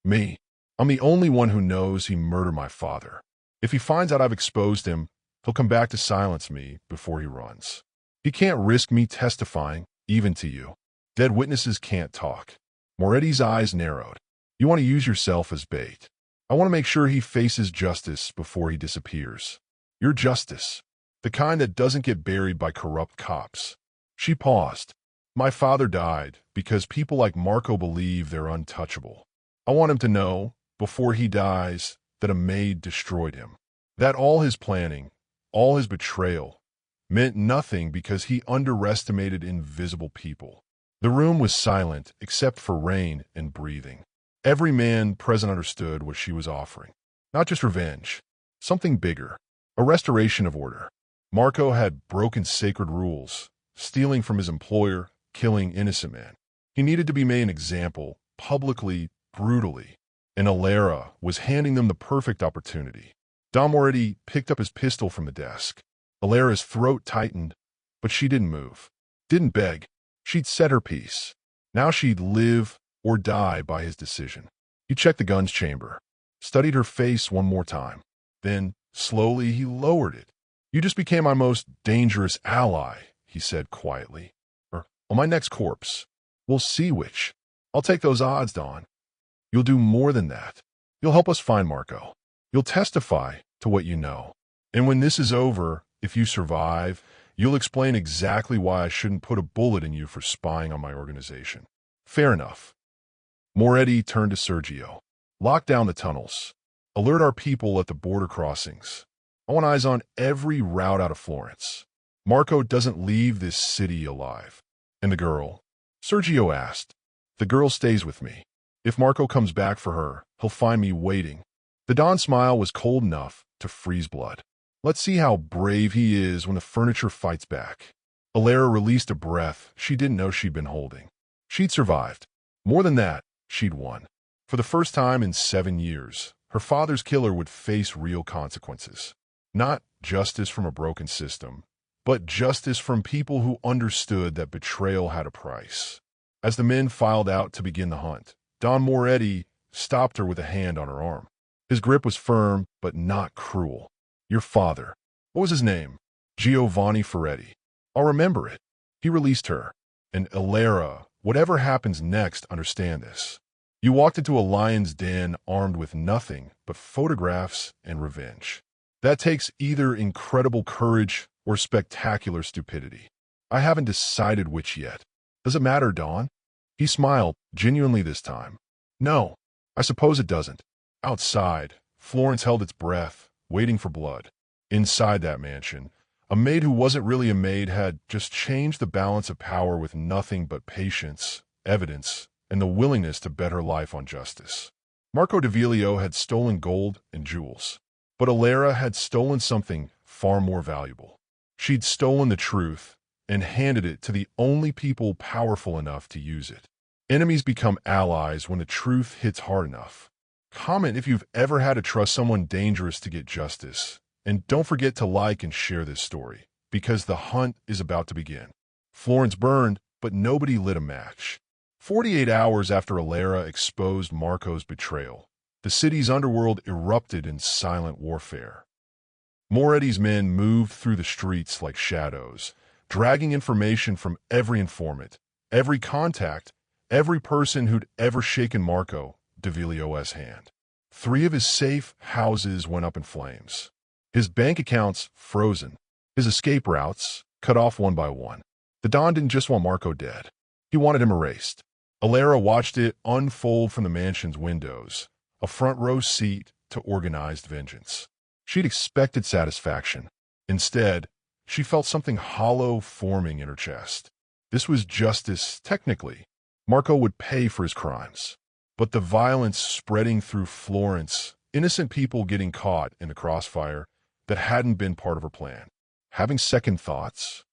me. I'm the only one who knows he murdered my father. If he finds out I've exposed him, he'll come back to silence me before he runs. He can't risk me testifying, even to you. Dead witnesses can't talk. Moretti's eyes narrowed. You want to use yourself as bait. I want to make sure he faces justice before he disappears. Your justice. The kind that doesn't get buried by corrupt cops. She paused. My father died because people like Marco believe they're untouchable. I want him to know, before he dies, that a maid destroyed him. That all his planning, all his betrayal, meant nothing because he underestimated invisible people. The room was silent except for rain and breathing. Every man present understood what she was offering. Not just revenge. Something bigger. A restoration of order. Marco had broken sacred rules, stealing from his employer, killing innocent men. He needed to be made an example, publicly, brutally. And Alera was handing them the perfect opportunity. Don Moretti picked up his pistol from the desk. Alera's throat tightened, but she didn't move. Didn't beg. She'd said her piece. Now she'd live or die by his decision. He checked the gun's chamber, studied her face one more time. Then, slowly, he lowered it. You just became my most dangerous ally, he said quietly. Or, on my next corpse. We'll see which. I'll take those odds, Don. You'll do more than that. You'll help us find Marco. You'll testify to what you know. And when this is over, if you survive, you'll explain exactly why I shouldn't put a bullet in you for spying on my organization. Fair enough. Moretti turned to Sergio. Lock down the tunnels. Alert our people at the border crossings. I want eyes on every route out of Florence. Marco doesn't leave this city alive. And the girl? Sergio asked. The girl stays with me. If Marco comes back for her, he'll find me waiting. The Don smile was cold enough to freeze blood. Let's see how brave he is when the furniture fights back. Alera released a breath she didn't know she'd been holding. She'd survived. More than that, she'd won. For the first time in 7 years, her father's killer would face real consequences. Not justice from a broken system, but justice from people who understood that betrayal had a price. As the men filed out to begin the hunt, Don Moretti stopped her with a hand on her arm. His grip was firm, but not cruel. Your father. What was his name? Giovanni Ferretti. I'll remember it. He released her. And Alera, whatever happens next, understand this. You walked into a lion's den armed with nothing but photographs and revenge. That takes either incredible courage or spectacular stupidity. I haven't decided which yet. Does it matter, Don? He smiled, genuinely this time. No. I suppose it doesn't. Outside, Florence held its breath, waiting for blood. Inside that mansion, a maid who wasn't really a maid had just changed the balance of power with nothing but patience, evidence, and the willingness to bet her life on justice. Marco D'Avilio had stolen gold and jewels, but Alara had stolen something far more valuable. She'd stolen the truth and handed it to the only people powerful enough to use it. Enemies become allies when the truth hits hard enough. Comment if you've ever had to trust someone dangerous to get justice. And don't forget to like and share this story, because the hunt is about to begin. Florence burned, but nobody lit a match. 48 hours after Alara exposed Marco's betrayal, the city's underworld erupted in silent warfare. Moretti's men moved through the streets like shadows, dragging information from every informant, every contact, every person who'd ever shaken Marco D'Avilio's hand. 3 of his safe houses went up in flames. His bank accounts frozen, his escape routes cut off one by one. The Don didn't just want Marco dead. He wanted him erased. Alara watched it unfold from the mansion's windows, a front row seat to organized vengeance. She'd expected satisfaction. Instead, she felt something hollow forming in her chest. This was justice, technically. Marco would pay for his crimes. But the violence spreading through Florence, innocent people getting caught in the crossfire, that hadn't been part of her plan. Having second thoughts,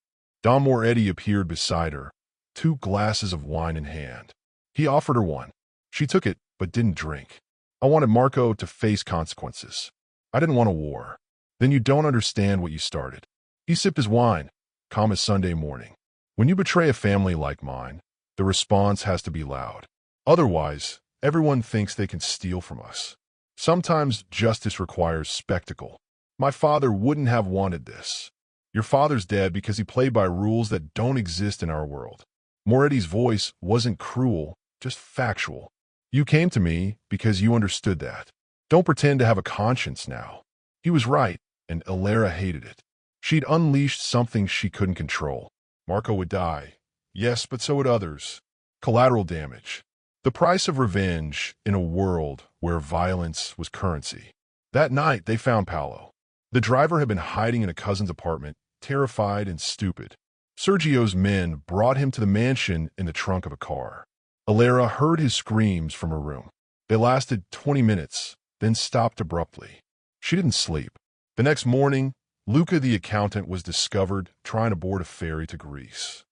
Don Moretti appeared beside her, 2 glasses of wine in hand. He offered her one. She took it, but didn't drink. I wanted Marco to face consequences. I didn't want a war. Then you don't understand what you started. He sipped his wine, calm as Sunday morning. When you betray a family like mine, the response has to be loud. Otherwise, everyone thinks they can steal from us. Sometimes justice requires spectacle. My father wouldn't have wanted this. Your father's dead because he played by rules that don't exist in our world. Moretti's voice wasn't cruel, just factual. You came to me because you understood that. Don't pretend to have a conscience now. He was right, and Alara hated it. She'd unleashed something she couldn't control. Marco would die. Yes, but so would others. Collateral damage. The price of revenge in a world where violence was currency. That night, they found Paolo. The driver had been hiding in a cousin's apartment, terrified and stupid. Sergio's men brought him to the mansion in the trunk of a car. Alara heard his screams from her room. They lasted 20 minutes, then stopped abruptly. She didn't sleep. The next morning, Luca the accountant was discovered trying to board a ferry to Greece.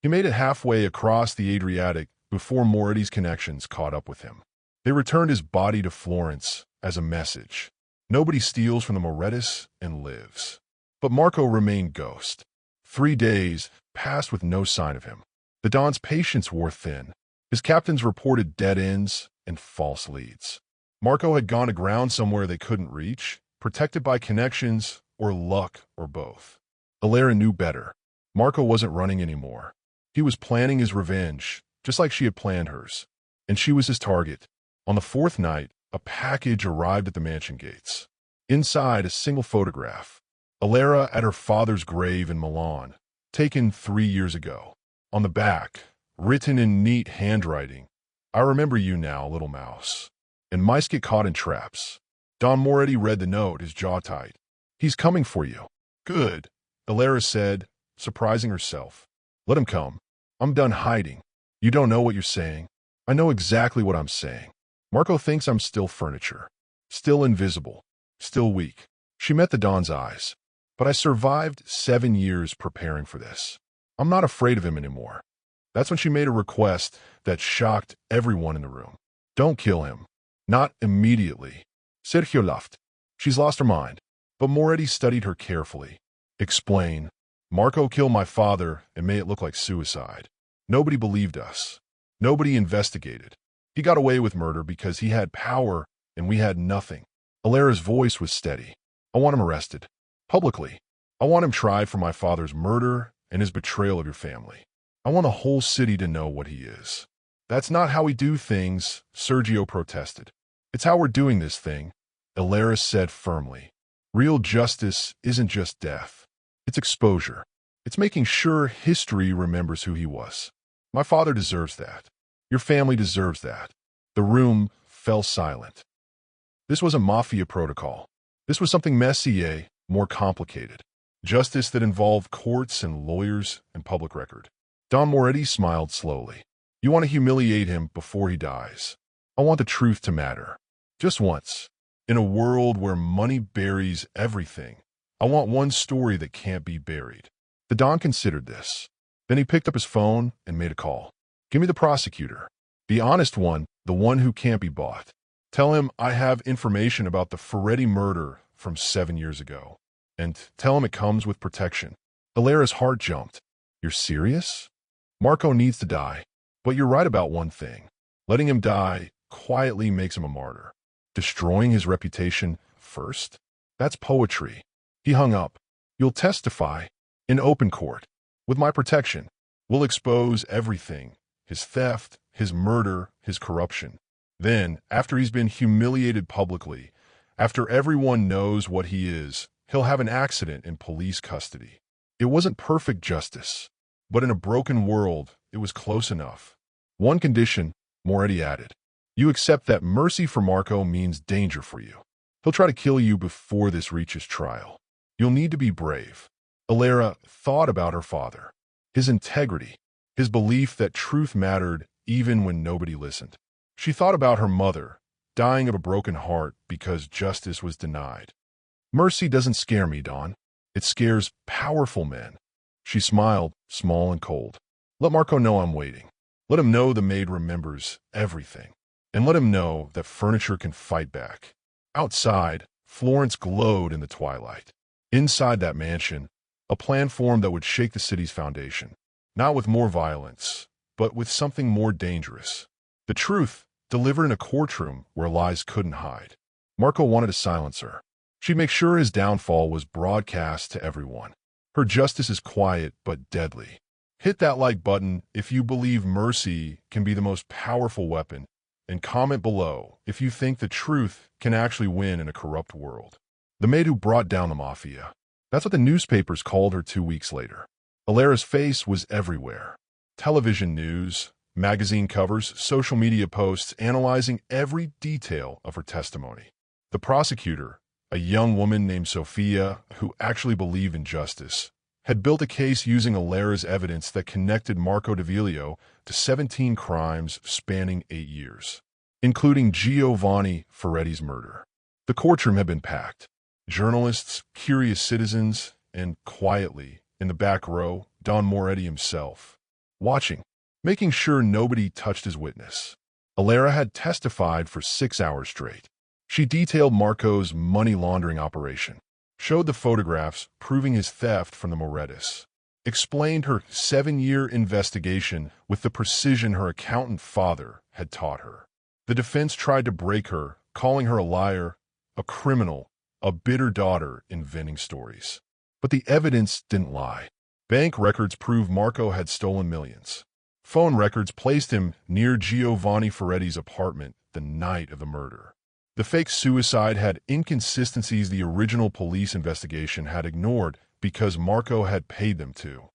He made it halfway across the Adriatic before Moretti's connections caught up with him. They returned his body to Florence as a message. Nobody steals from the Morettis and lives. But Marco remained ghost. 3 days passed with no sign of him. The Don's patience wore thin. His captains reported dead ends and false leads. Marco had gone aground somewhere they couldn't reach, protected by connections or luck or both. Alara knew better. Marco wasn't running anymore. He was planning his revenge, just like she had planned hers. And she was his target. On the 4th night, a package arrived at the mansion gates. Inside, a single photograph. Alara at her father's grave in Milan, taken 3 years ago. On the back, written in neat handwriting, "I remember you now, little mouse." And mice get caught in traps. Don Moretti read the note, his jaw tight. "He's coming for you." "Good," Alara said, surprising herself. "Let him come. I'm done hiding. You don't know what you're saying. I know exactly what I'm saying. Marco thinks I'm still furniture. Still invisible. Still weak." She met the Don's eyes. "But I survived 7 years preparing for this. I'm not afraid of him anymore." That's when she made a request that shocked everyone in the room. "Don't kill him. Not immediately." Sergio laughed. "She's lost her mind." But Moretti studied her carefully. "Explain. Marco killed my father and made it look like suicide. Nobody believed us. Nobody investigated. He got away with murder because he had power and we had nothing." Alara's voice was steady. "I want him arrested. Publicly. I want him tried for my father's murder and his betrayal of your family. I want the whole city to know what he is." "That's not how we do things," Sergio protested. "It's how we're doing this thing," Alara said firmly. "Real justice isn't just death. It's exposure. It's making sure history remembers who he was. My father deserves that. Your family deserves that." The room fell silent. This was a Mafia protocol. This was something messy, more complicated. Justice that involved courts and lawyers and public record. Don Moretti smiled slowly. You want to humiliate him before he dies. I want the truth to matter. Just once. In a world where money buries everything, I want one story that can't be buried. The Don considered this. Then he picked up his phone and made a call. Give me the prosecutor. The honest one, the one who can't be bought. Tell him I have information about the Ferretti murder from 7 years ago. And tell him it comes with protection. Alera's heart jumped. You're serious? Marco needs to die. But you're right about one thing. Letting him die quietly makes him a martyr. Destroying his reputation first? That's poetry. He hung up. You'll testify in open court. With my protection, we'll expose everything. His theft, his murder, his corruption. Then, after he's been humiliated publicly, after everyone knows what he is, he'll have an accident in police custody. It wasn't perfect justice, but in a broken world, it was close enough. One condition, Moretti added. You accept that mercy for Marco means danger for you. He'll try to kill you before this reaches trial. You'll need to be brave. Alera thought about her father, his integrity, his belief that truth mattered even when nobody listened. She thought about her mother, dying of a broken heart because justice was denied. Mercy doesn't scare me, Dawn. It scares powerful men. She smiled, small and cold. Let Marco know I'm waiting. Let him know the maid remembers everything. And let him know that furniture can fight back. Outside, Florence glowed in the twilight. Inside that mansion, a plan formed that would shake the city's foundation. Not with more violence, but with something more dangerous. The truth, delivered in a courtroom where lies couldn't hide. Marco wanted to silence her. She'd make sure his downfall was broadcast to everyone. Her justice is quiet but deadly. Hit that like button if you believe mercy can be the most powerful weapon, and comment below if you think the truth can actually win in a corrupt world. The maid who brought down the Mafia. That's what the newspapers called her 2 weeks later. Alera's face was everywhere. Television news, magazine covers, social media posts analyzing every detail of her testimony. The prosecutor, a young woman named Sophia who actually believed in justice, had built a case using Alera's evidence that connected Marco D'Avilio to 17 crimes spanning 8 years, including Giovanni Ferretti's murder. The courtroom had been packed. Journalists, curious citizens, and quietly, in the back row, Don Moretti himself, watching, making sure nobody touched his witness. Alera had testified for 6 hours straight. She detailed Marco's money laundering operation, showed the photographs proving his theft from the Morettis, explained her 7-year investigation with the precision her accountant father had taught her. The defense tried to break her, calling her a liar, a criminal, a bitter daughter inventing stories. But the evidence didn't lie. Bank records proved Marco had stolen millions. Phone records placed him near Giovanni Ferretti's apartment the night of the murder. The fake suicide had inconsistencies the original police investigation had ignored because Marco had paid them to.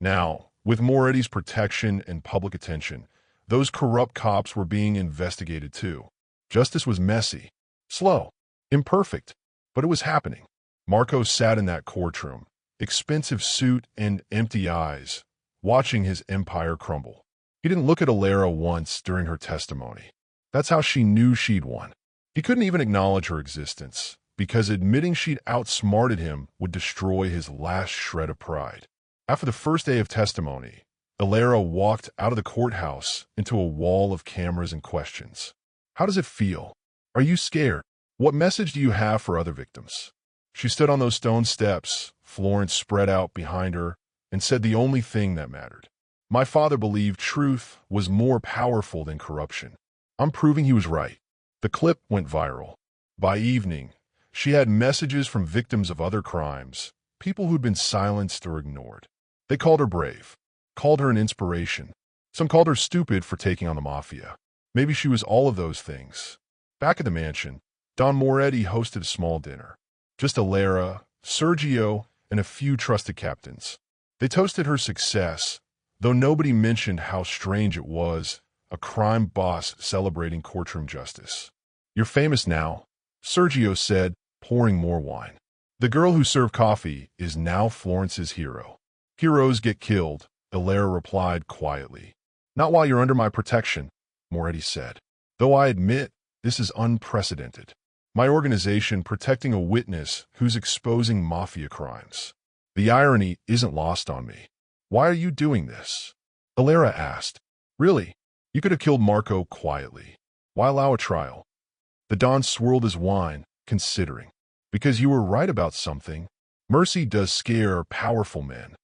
Now, with Moretti's protection and public attention, those corrupt cops were being investigated too. Justice was messy, slow, imperfect, but it was happening. Marco sat in that courtroom, expensive suit and empty eyes, watching his empire crumble. He didn't look at Alera once during her testimony. That's how she knew she'd won. He couldn't even acknowledge her existence, because admitting she'd outsmarted him would destroy his last shred of pride. After the first day of testimony, Alera walked out of the courthouse into a wall of cameras and questions. How does it feel? Are you scared? What message do you have for other victims? She stood on those stone steps, Florence spread out behind her, and said the only thing that mattered. My father believed truth was more powerful than corruption. I'm proving he was right. The clip went viral. By evening, she had messages from victims of other crimes, people who'd been silenced or ignored. They called her brave, called her an inspiration. Some called her stupid for taking on the Mafia. Maybe she was all of those things. Back at the mansion, Don Moretti hosted a small dinner. Just Alera, Sergio, and a few trusted captains. They toasted her success, though nobody mentioned how strange it was a crime boss celebrating courtroom justice. "You're famous now," Sergio said, pouring more wine. "The girl who served coffee is now Florence's hero." "Heroes get killed," Ilera replied quietly. "Not while you're under my protection," Moretti said. "Though I admit this is unprecedented. My organization protecting a witness who's exposing Mafia crimes. The irony isn't lost on me." "Why are you doing this?" Ilera asked. "Really? You could have killed Marco quietly. Why allow a trial?" The Don swirled his wine, considering. "Because you were right about something. Mercy does scare powerful men.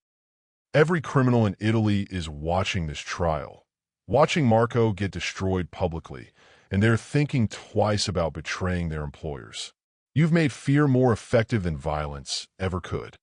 Every criminal in Italy is watching this trial, watching Marco get destroyed publicly, and they're thinking twice about betraying their employers. You've made fear more effective than violence ever could.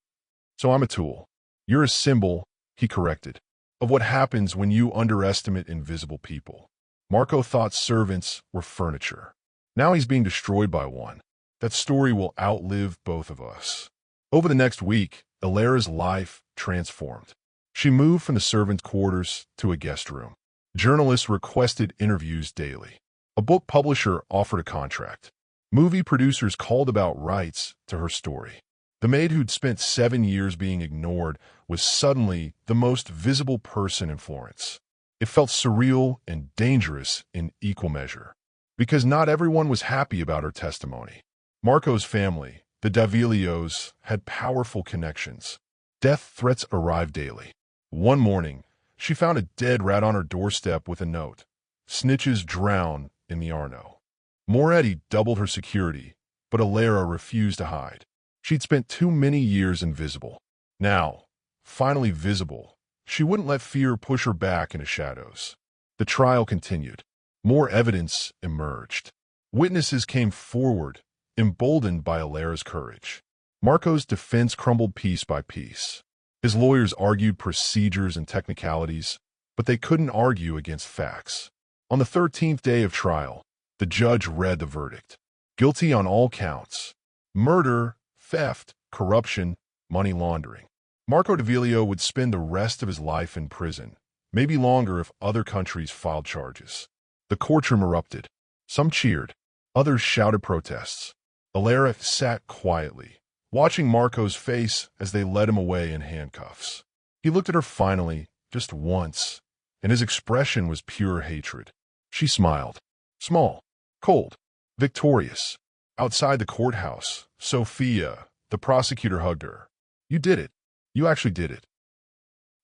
So I'm a tool. You're a symbol," he corrected, "of what happens when you underestimate invisible people. Marco thought servants were furniture. Now he's being destroyed by one. That story will outlive both of us." Over the next week, Ilera's life transformed. She moved from the servants' quarters to a guest room. Journalists requested interviews daily. A book publisher offered a contract. Movie producers called about rights to her story. The maid who'd spent 7 years being ignored was suddenly the most visible person in Florence. It felt surreal and dangerous in equal measure, because not everyone was happy about her testimony. Marco's family, the D'Avilios, had powerful connections. Death threats arrived daily. One morning, she found a dead rat on her doorstep with a note. "Snitches drown in the Arno." Moretti doubled her security, but Ilera refused to hide. She'd spent too many years invisible. Now, finally visible, she wouldn't let fear push her back into shadows. The trial continued. More evidence emerged. Witnesses came forward, emboldened by Ilera's courage. Marco's defense crumbled piece by piece. His lawyers argued procedures and technicalities, but they couldn't argue against facts. On the 13th day of trial, the judge read the verdict. Guilty on all counts: murder, theft, corruption, money laundering. Marco D'Avilio would spend the rest of his life in prison, maybe longer if other countries filed charges. The courtroom erupted. Some cheered. Others shouted protests. Ilera sat quietly, watching Marco's face as they led him away in handcuffs. He looked at her finally, just once, and his expression was pure hatred. She smiled. Small, cold, victorious. Outside the courthouse, Sophia, the prosecutor, hugged her. "You did it. You actually did it."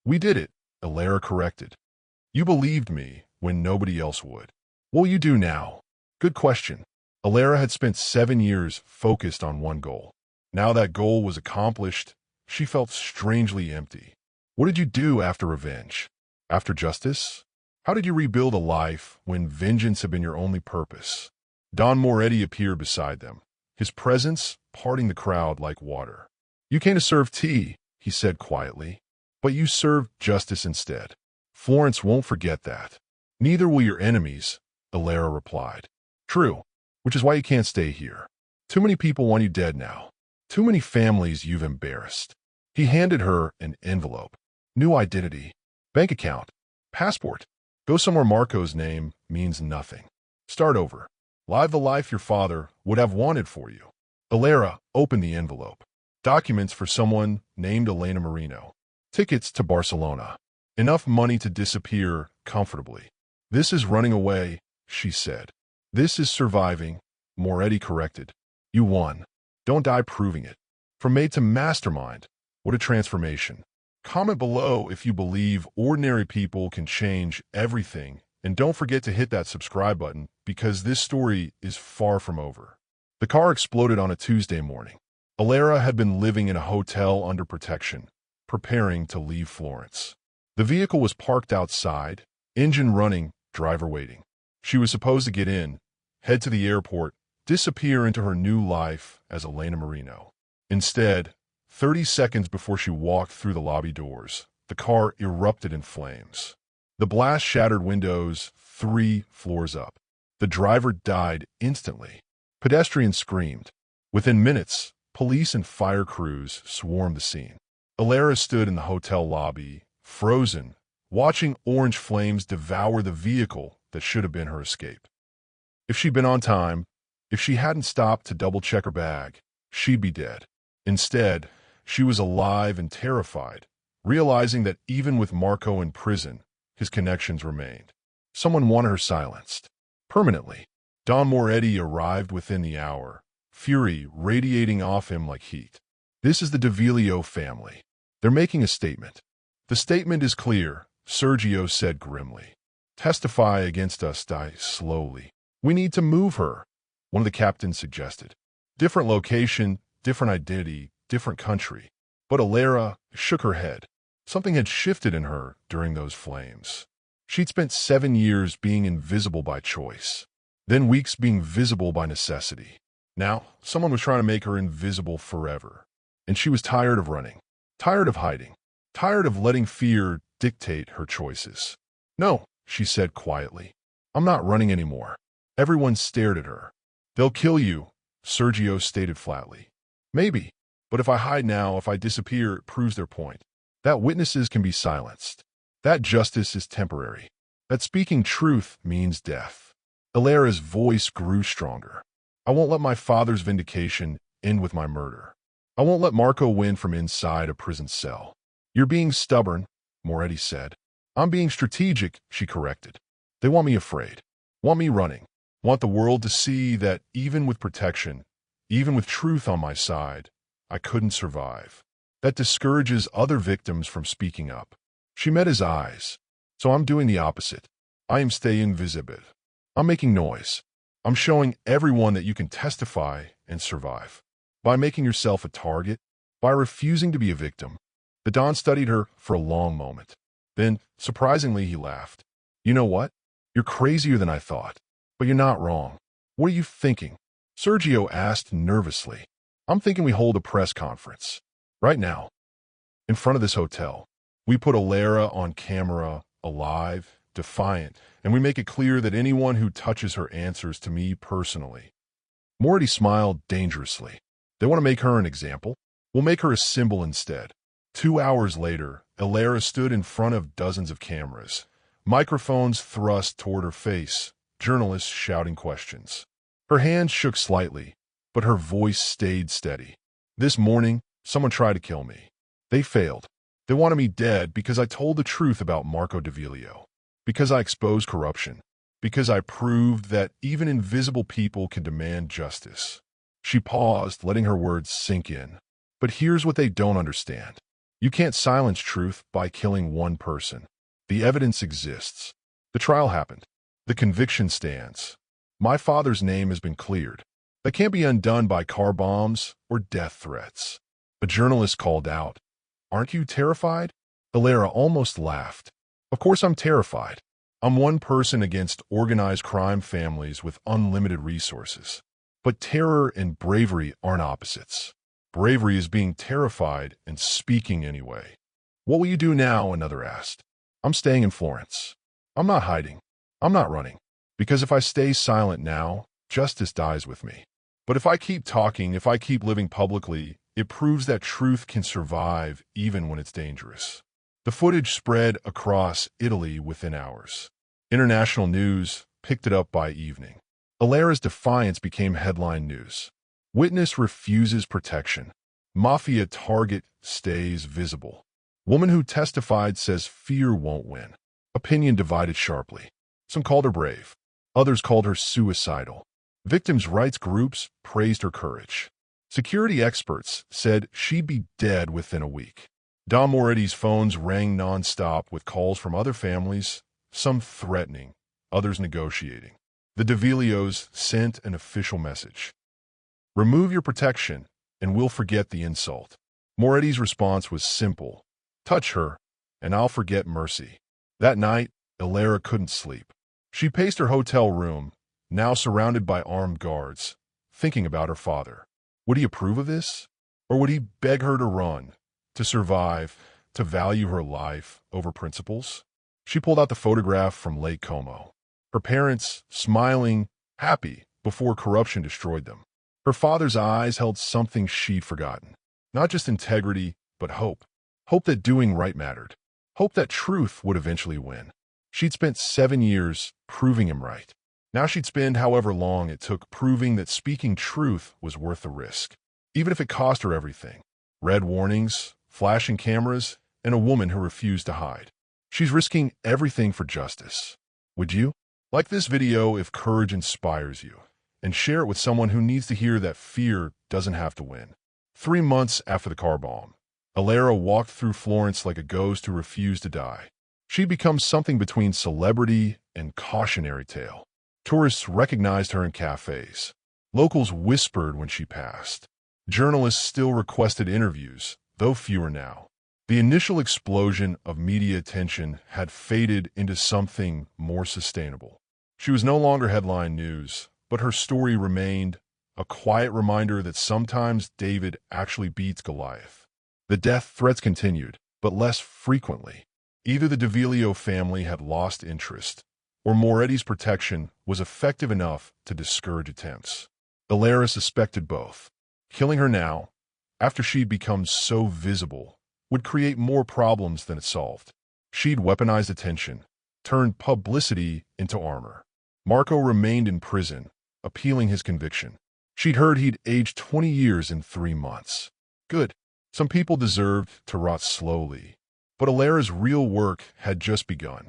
"We did it," Ilera corrected. "You believed me when nobody else would." "What will you do now?" "Good question." Ilera had spent 7 years focused on one goal. Now that goal was accomplished, she felt strangely empty. What did you do after revenge? After justice? How did you rebuild a life when vengeance had been your only purpose? Don Moretti appeared beside them, his presence parting the crowd like water. "You came to serve tea," he said quietly, "but you served justice instead. Florence won't forget that." "Neither will your enemies," Ilera replied. "True, which is why you can't stay here. Too many people want you dead now. Too many families you've embarrassed." He handed her an envelope. "New identity, bank account, passport. Go somewhere Marco's name means nothing. Start over. Live the life your father would have wanted for you." Ilera opened the envelope. Documents for someone named Elena Marino. Tickets to Barcelona. Enough money to disappear comfortably. "This is running away," she said. "This is surviving," Moretti corrected. "You won. Don't die proving it." From maid to mastermind. What a transformation. Comment below if you believe ordinary people can change everything, and don't forget to hit that subscribe button because this story is far from over. The car exploded on a Tuesday morning. Ilera had been living in a hotel under protection, preparing to leave Florence. The vehicle was parked outside, engine running, driver waiting. She was supposed to get in, head to the airport, disappear into her new life as Elena Marino. Instead, 30 seconds before she walked through the lobby doors, the car erupted in flames. The blast shattered windows 3 floors up. The driver died instantly. Pedestrians screamed. Within minutes, police and fire crews swarmed the scene. Ilera stood in the hotel lobby, frozen, watching orange flames devour the vehicle that should have been her escape. If she'd been on time, if she hadn't stopped to double-check her bag, she'd be dead. Instead, she was alive and terrified, realizing that even with Marco in prison, his connections remained. Someone wanted her silenced. Permanently. Don Moretti arrived within the hour, fury radiating off him like heat. This is the D'Avilio family. They're making a statement. The statement is clear, Sergio said grimly. Testify against us, die slowly. We need to move her, one of the captains suggested. Different location, different identity, different country. But Alara shook her head. Something had shifted in her during those flames. She'd spent 7 years being invisible by choice, then weeks being visible by necessity. Now, someone was trying to make her invisible forever. And she was tired of running, tired of hiding, tired of letting fear dictate her choices. No, she said quietly. I'm not running anymore. Everyone stared at her. They'll kill you, Sergio stated flatly. Maybe, but if I hide now, if I disappear, it proves their point. That witnesses can be silenced. That justice is temporary. That speaking truth means death. Alara's voice grew stronger. I won't let my father's vindication end with my murder. I won't let Marco win from inside a prison cell. You're being stubborn, Moretti said. I'm being strategic, she corrected. They want me afraid, want me running, want the world to see that even with protection, even with truth on my side, I couldn't survive. That discourages other victims from speaking up. She met his eyes. So I'm doing the opposite. I am staying visible. I'm making noise. I'm showing everyone that you can testify and survive. By making yourself a target, by refusing to be a victim. The Don studied her for a long moment. Then, surprisingly, he laughed. You know what? You're crazier than I thought. But you're not wrong. What are you thinking? Sergio asked nervously. I'm thinking we hold a press conference. Right now. In front of this hotel. We put Alara on camera, alive, defiant, and we make it clear that anyone who touches her answers to me personally. Moretti smiled dangerously. They want to make her an example? We'll make her a symbol instead. 2 hours later, Alara stood in front of dozens of cameras, microphones thrust toward her face, journalists shouting questions. Her hand shook slightly, but her voice stayed steady. This morning, someone tried to kill me. They failed. They wanted me dead because I told the truth about Marco D'Avilio, because I exposed corruption, because I proved that even invisible people can demand justice. She paused, letting her words sink in. But here's what they don't understand. You can't silence truth by killing one person. The evidence exists. The trial happened. The conviction stands. My father's name has been cleared. That can't be undone by car bombs or death threats. A journalist called out, Aren't you terrified? Alara almost laughed. Of course I'm terrified. I'm one person against organized crime families with unlimited resources. But terror and bravery aren't opposites. Bravery is being terrified and speaking anyway. What will you do now? Another asked. I'm staying in Florence. I'm not hiding. I'm not running. Because if I stay silent now, justice dies with me. But if I keep talking, if I keep living publicly, it proves that truth can survive even when it's dangerous. The footage spread across Italy within hours. International news picked it up by evening. Alara's defiance became headline news. Witness refuses protection. Mafia target stays visible. Woman who testified says fear won't win. Opinion divided sharply. Some called her brave. Others called her suicidal. Victims' rights groups praised her courage. Security experts said she'd be dead within a week. Don Moretti's phones rang nonstop with calls from other families, some threatening, others negotiating. The D'Avilios sent an official message. Remove your protection, and we'll forget the insult. Moretti's response was simple. Touch her, and I'll forget mercy. That night, Alara couldn't sleep. She paced her hotel room, now surrounded by armed guards, thinking about her father. Would he approve of this? Or would he beg her to run, to survive, to value her life over principles? She pulled out the photograph from Lake Como. Her parents, smiling, happy, before corruption destroyed them. Her father's eyes held something she'd forgotten. Not just integrity, but hope. Hope that doing right mattered. Hope that truth would eventually win. She'd spent 7 years proving him right. Now she'd spend however long it took proving that speaking truth was worth the risk, even if it cost her everything. Red warnings, flashing cameras, and a woman who refused to hide. She's risking everything for justice. Would you? Like this video if courage inspires you, and share it with someone who needs to hear that fear doesn't have to win. 3 months after the car bomb, Alara walked through Florence like a ghost who refused to die. She'd become something between celebrity and cautionary tale. Tourists recognized her in cafes. Locals whispered when she passed. Journalists still requested interviews, though fewer now. The initial explosion of media attention had faded into something more sustainable. She was no longer headline news, but her story remained a quiet reminder that sometimes David actually beats Goliath. The death threats continued, but less frequently. Either the D'Avilio family had lost interest, or Moretti's protection was effective enough to discourage attempts. Alara suspected both. Killing her now, after she'd become so visible, would create more problems than it solved. She'd weaponized attention, turned publicity into armor. Marco remained in prison, appealing his conviction. She'd heard he'd aged 20 years in 3 months. Good. Some people deserved to rot slowly. But Alara's real work had just begun.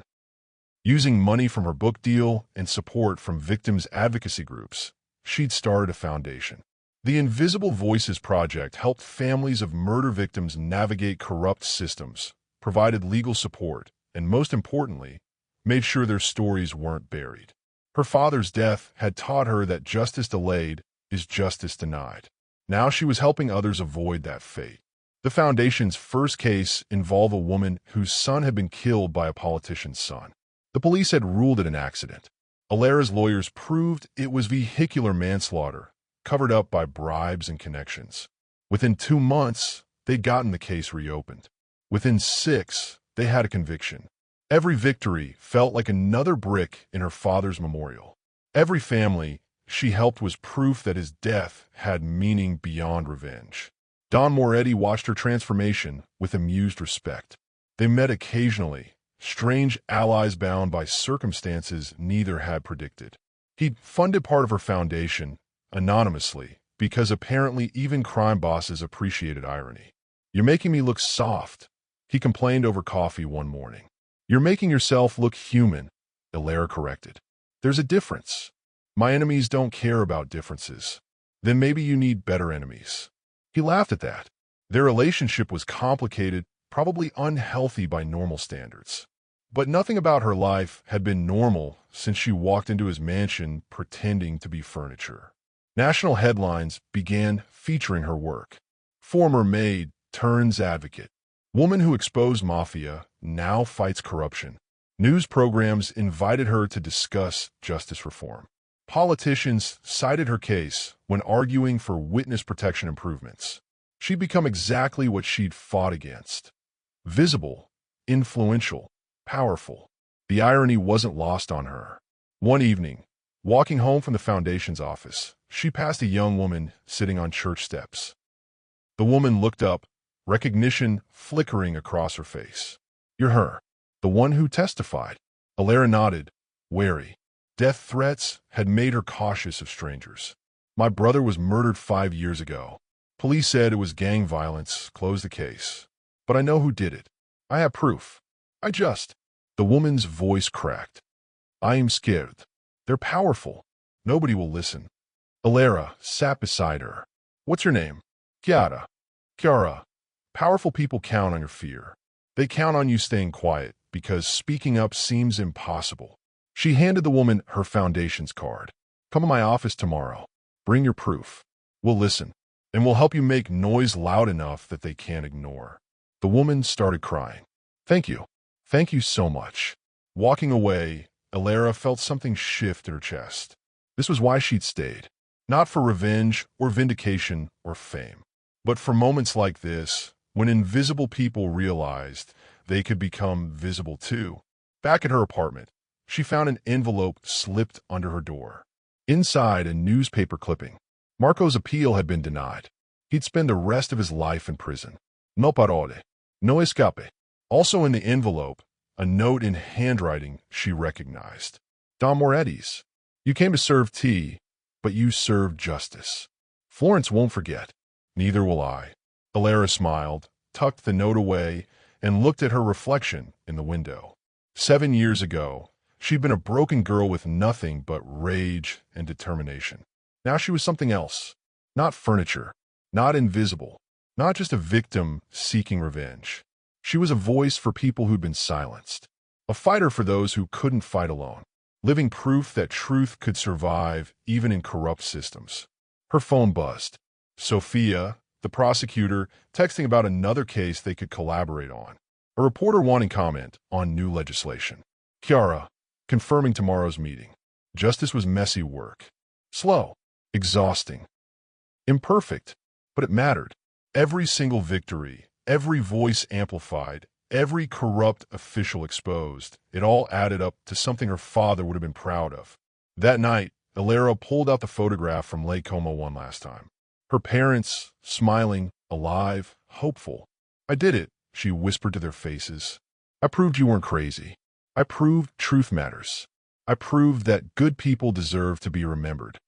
Using money from her book deal and support from victims' advocacy groups, she'd started a foundation. The Invisible Voices Project helped families of murder victims navigate corrupt systems, provided legal support, and most importantly, made sure their stories weren't buried. Her father's death had taught her that justice delayed is justice denied. Now she was helping others avoid that fate. The foundation's first case involved a woman whose son had been killed by a politician's son. The police had ruled it an accident. Alara's lawyers proved it was vehicular manslaughter, covered up by bribes and connections. Within 2 months, they'd gotten the case reopened. Within 6, they had a conviction. Every victory felt like another brick in her father's memorial. Every family she helped was proof that his death had meaning beyond revenge. Don Moretti watched her transformation with amused respect. They met occasionally, strange allies bound by circumstances neither had predicted. He'd funded part of her foundation, anonymously, because apparently even crime bosses appreciated irony. "You're making me look soft," he complained over coffee one morning. "You're making yourself look human," Alara corrected. "There's a difference. My enemies don't care about differences. Then maybe you need better enemies." He laughed at that. Their relationship was complicated, probably unhealthy by normal standards. But nothing about her life had been normal since she walked into his mansion pretending to be furniture. National headlines began featuring her work. Former Maid turns advocate. Woman who exposed Mafia now fights corruption. News programs invited her to discuss justice reform. Politicians cited her case when arguing for witness protection improvements. She'd become exactly what she'd fought against. Visible, influential, powerful. The irony wasn't lost on her. One evening, walking home from the foundation's office, she passed a young woman sitting on church steps. The woman looked up, recognition flickering across her face. "You're her, the one who testified." Alara nodded, wary. Death threats had made her cautious of strangers. "My brother was murdered 5 years ago. Police said it was gang violence, closed the case. But I know who did it. I have proof. The woman's voice cracked. "I am scared. They're powerful. Nobody will listen." Alara sat beside her. "What's your name?" "Chiara." "Chiara, powerful people count on your fear. They count on you staying quiet because speaking up seems impossible." She handed the woman her foundation's card. "Come to my office tomorrow. Bring your proof. We'll listen, and we'll help you make noise loud enough that they can't ignore." The woman started crying. "Thank you. Thank you so much." Walking away, Alara felt something shift in her chest. This was why she'd stayed. Not for revenge or vindication or fame, but for moments like this, when invisible people realized they could become visible too. Back at her apartment, she found an envelope slipped under her door. Inside, a newspaper clipping. Marco's appeal had been denied. He'd spend the rest of his life in prison. "No parole. No escape." Also in the envelope, a note in handwriting she recognized. Don Moretti's. You came to serve tea, but you served justice. Florence won't forget. Neither will I. Alara smiled, tucked the note away, and looked at her reflection in the window. 7 years ago, she'd been a broken girl with nothing but rage and determination. Now she was something else. Not furniture, not invisible, not just a victim seeking revenge. She was a voice for people who'd been silenced, a fighter for those who couldn't fight alone, living proof that truth could survive even in corrupt systems. Her phone buzzed. Sophia, the prosecutor, texting about another case they could collaborate on. A reporter wanting comment on new legislation. Chiara, confirming tomorrow's meeting. Justice was messy work. Slow, exhausting, imperfect, but it mattered. Every single victory, every voice amplified, every corrupt official exposed, it all added up to something her father would have been proud of. That night, Alara pulled out the photograph from Lake Como one last time. Her parents, smiling, alive, hopeful. I did it, she whispered to their faces. I proved you weren't crazy. I proved truth matters. I proved that good people deserve to be remembered.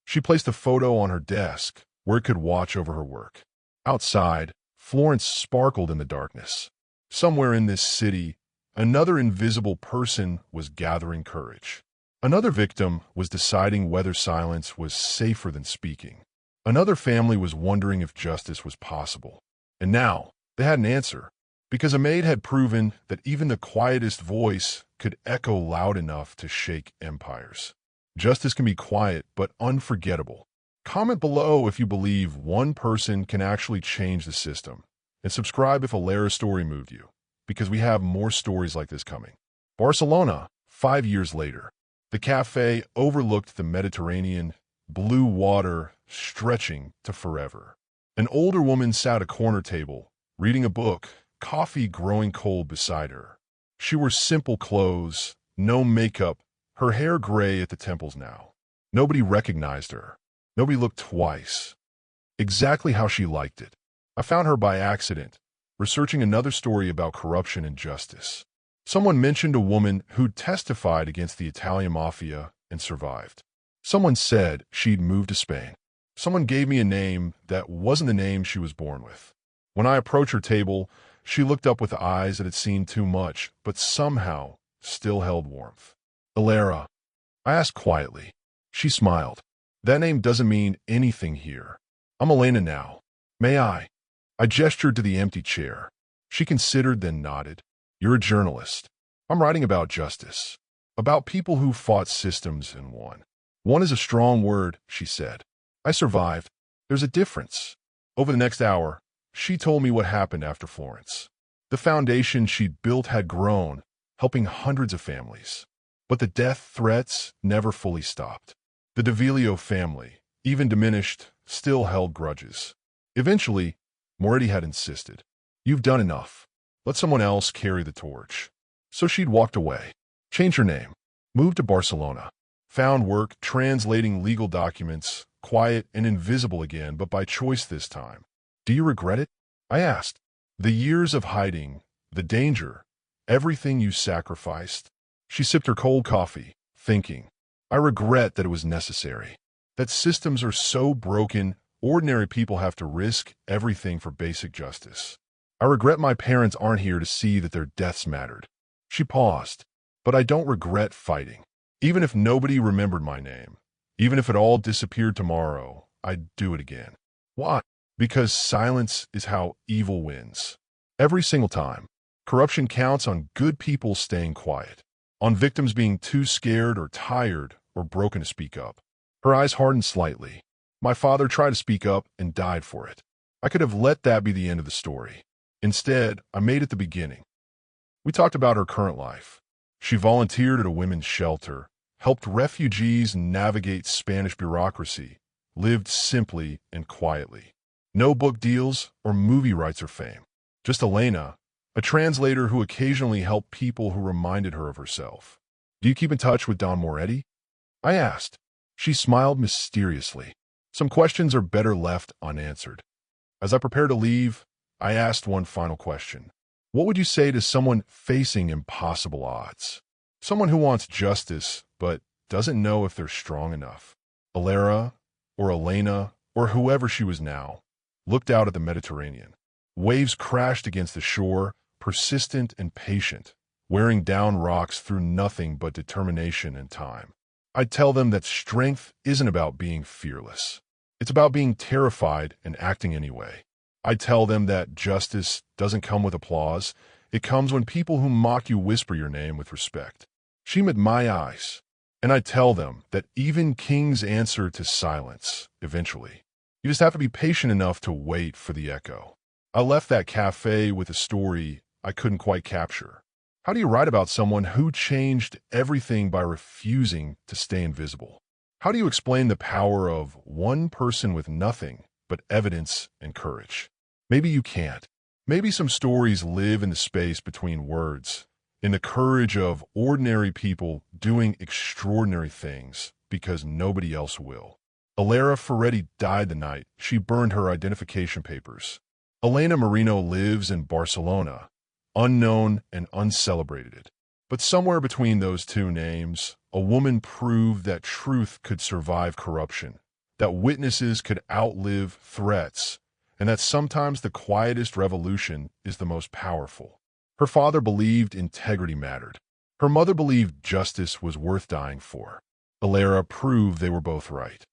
She placed the photo on her desk, where it could watch over her work. Outside, Florence sparkled in the darkness. Somewhere in this city, another invisible person was gathering courage. Another victim was deciding whether silence was safer than speaking. Another family was wondering if justice was possible. And now, they had an answer, because a Maid had proven that even the quietest voice could echo loud enough to shake empires. Justice can be quiet, but unforgettable. Comment below if you believe one person can actually change the system. And subscribe if Alara's story moved you, because we have more stories like this coming. Barcelona, 5 years later. The cafe overlooked the Mediterranean, blue water stretching to forever. An older woman sat at a corner table, reading a book, coffee growing cold beside her. She wore simple clothes, no makeup, her hair gray at the temples now. Nobody recognized her. Nobody looked twice. Exactly how she liked it. I found her by accident, researching another story about corruption and justice. Someone mentioned a woman who'd testified against the Italian Mafia and survived. Someone said she'd moved to Spain. Someone gave me a name that wasn't the name she was born with. When I approached her table, she looked up with eyes that had seen too much, but somehow still held warmth. Alara, I asked quietly. She smiled. That name doesn't mean anything here. I'm Elena now. May I? I gestured to the empty chair. She considered, then nodded. You're a journalist. I'm writing about justice. About people who fought systems and won. One is a strong word, she said. I survived. There's a difference. Over the next hour, she told me what happened after Florence. The foundation she'd built had grown, helping hundreds of families. But the death threats never fully stopped. The D'Avilio family, even diminished, still held grudges. Eventually, Moretti had insisted. You've done enough. Let someone else carry the torch. So she'd walked away, changed her name, moved to Barcelona, found work translating legal documents, quiet and invisible again, but by choice this time. Do you regret it? I asked. The years of hiding, the danger, everything you sacrificed. She sipped her cold coffee, thinking. I regret that it was necessary. That systems are so broken, ordinary people have to risk everything for basic justice. I regret my parents aren't here to see that their deaths mattered. She paused. But I don't regret fighting. Even if nobody remembered my name, even if it all disappeared tomorrow, I'd do it again. Why? Because silence is how evil wins. Every single time. Corruption counts on good people staying quiet, on victims being too scared or tired or broken to speak up. Her eyes hardened slightly. My father tried to speak up and died for it. I could have let that be the end of the story. Instead, I made it the beginning. We talked about her current life. She volunteered at a women's shelter, helped refugees navigate Spanish bureaucracy, lived simply and quietly. No book deals or movie rights or fame. Just Elena, a translator who occasionally helped people who reminded her of herself. Do you keep in touch with Don Moretti? I asked. She smiled mysteriously. Some questions are better left unanswered. As I prepared to leave, I asked one final question. What would you say to someone facing impossible odds? Someone who wants justice but doesn't know if they're strong enough. Alara, or Elena, or whoever she was now, looked out at the Mediterranean. Waves crashed against the shore, persistent and patient, wearing down rocks through nothing but determination and time. I'd tell them that strength isn't about being fearless. It's about being terrified and acting anyway. I'd tell them that justice doesn't come with applause. It comes when people who mock you whisper your name with respect. She met my eyes, and I'd tell them that even kings answer to silence eventually. You just have to be patient enough to wait for the echo. I left that cafe with a story I couldn't quite capture. How do you write about someone who changed everything by refusing to stay invisible? How do you explain the power of one person with nothing but evidence and courage? Maybe you can't. Maybe some stories live in the space between words, in the courage of ordinary people doing extraordinary things because nobody else will. Alara Ferretti died the night she burned her identification papers. Elena Marino lives in Barcelona, unknown and uncelebrated. But somewhere between those two names, a woman proved that truth could survive corruption, that witnesses could outlive threats, and that sometimes the quietest revolution is the most powerful. Her father believed integrity mattered. Her mother believed justice was worth dying for. Alara proved they were both right.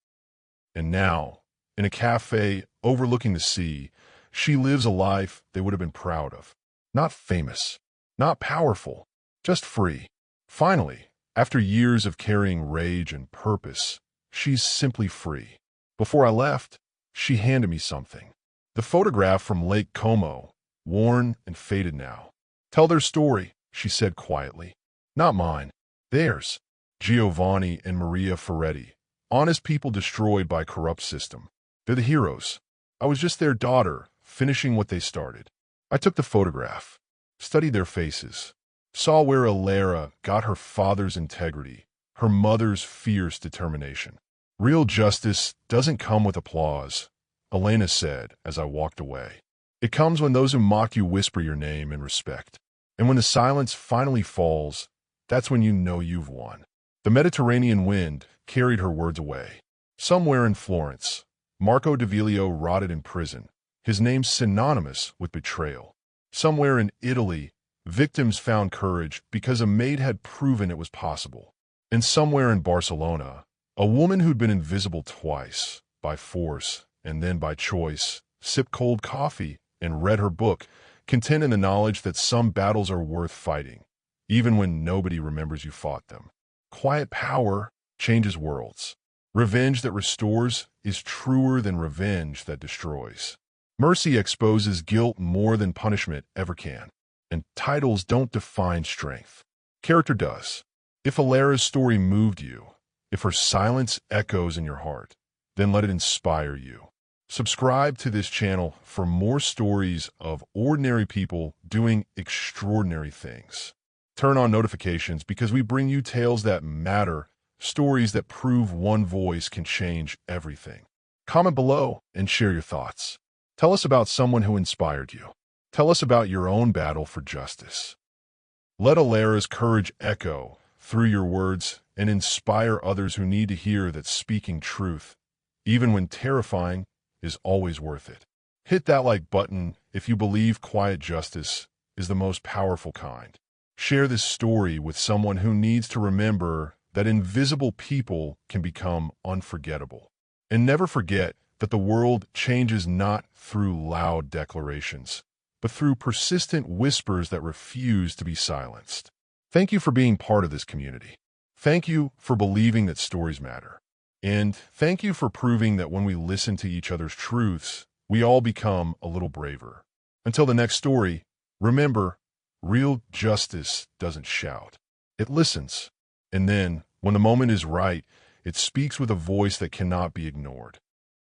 And now, in a cafe overlooking the sea, she lives a life they would have been proud of. Not famous, not powerful, just free. Finally, after years of carrying rage and purpose, she's simply free. Before I left, she handed me something. The photograph from Lake Como, worn and faded now. Tell their story, she said quietly. Not mine. Theirs. Giovanni and Maria Ferretti. Honest people destroyed by corrupt system. They're the heroes. I was just their daughter, finishing what they started. I took the photograph, studied their faces, saw where Alara got her father's integrity, her mother's fierce determination. Real justice doesn't come with applause, Elena said as I walked away. It comes when those who mock you whisper your name in respect. And when the silence finally falls, that's when you know you've won. The Mediterranean wind carried her words away. Somewhere in Florence, Marco D'Avilio rotted in prison, his name synonymous with betrayal. Somewhere in Italy, victims found courage because a maid had proven it was possible. And somewhere in Barcelona, a woman who'd been invisible twice, by force and then by choice, sipped cold coffee and read her book, content in the knowledge that some battles are worth fighting, even when nobody remembers you fought them. Quiet power changes worlds. Revenge that restores is truer than revenge that destroys. Mercy exposes guilt more than punishment ever can. And titles don't define strength. Character does. If Alara's story moved you, if her silence echoes in your heart, then let it inspire you. Subscribe to this channel for more stories of ordinary people doing extraordinary things. Turn on notifications because we bring you tales that matter, stories that prove one voice can change everything. Comment below and share your thoughts. Tell us about someone who inspired you. Tell us about your own battle for justice. Let Alara's courage echo through your words and inspire others who need to hear that speaking truth, even when terrifying, is always worth it. Hit that like button if you believe quiet justice is the most powerful kind. Share this story with someone who needs to remember that invisible people can become unforgettable. And never forget that the world changes not through loud declarations, but through persistent whispers that refuse to be silenced. Thank you for being part of this community. Thank you for believing that stories matter. And thank you for proving that when we listen to each other's truths, we all become a little braver. Until the next story, remember, real justice doesn't shout. It listens. And then, when the moment is right, it speaks with a voice that cannot be ignored.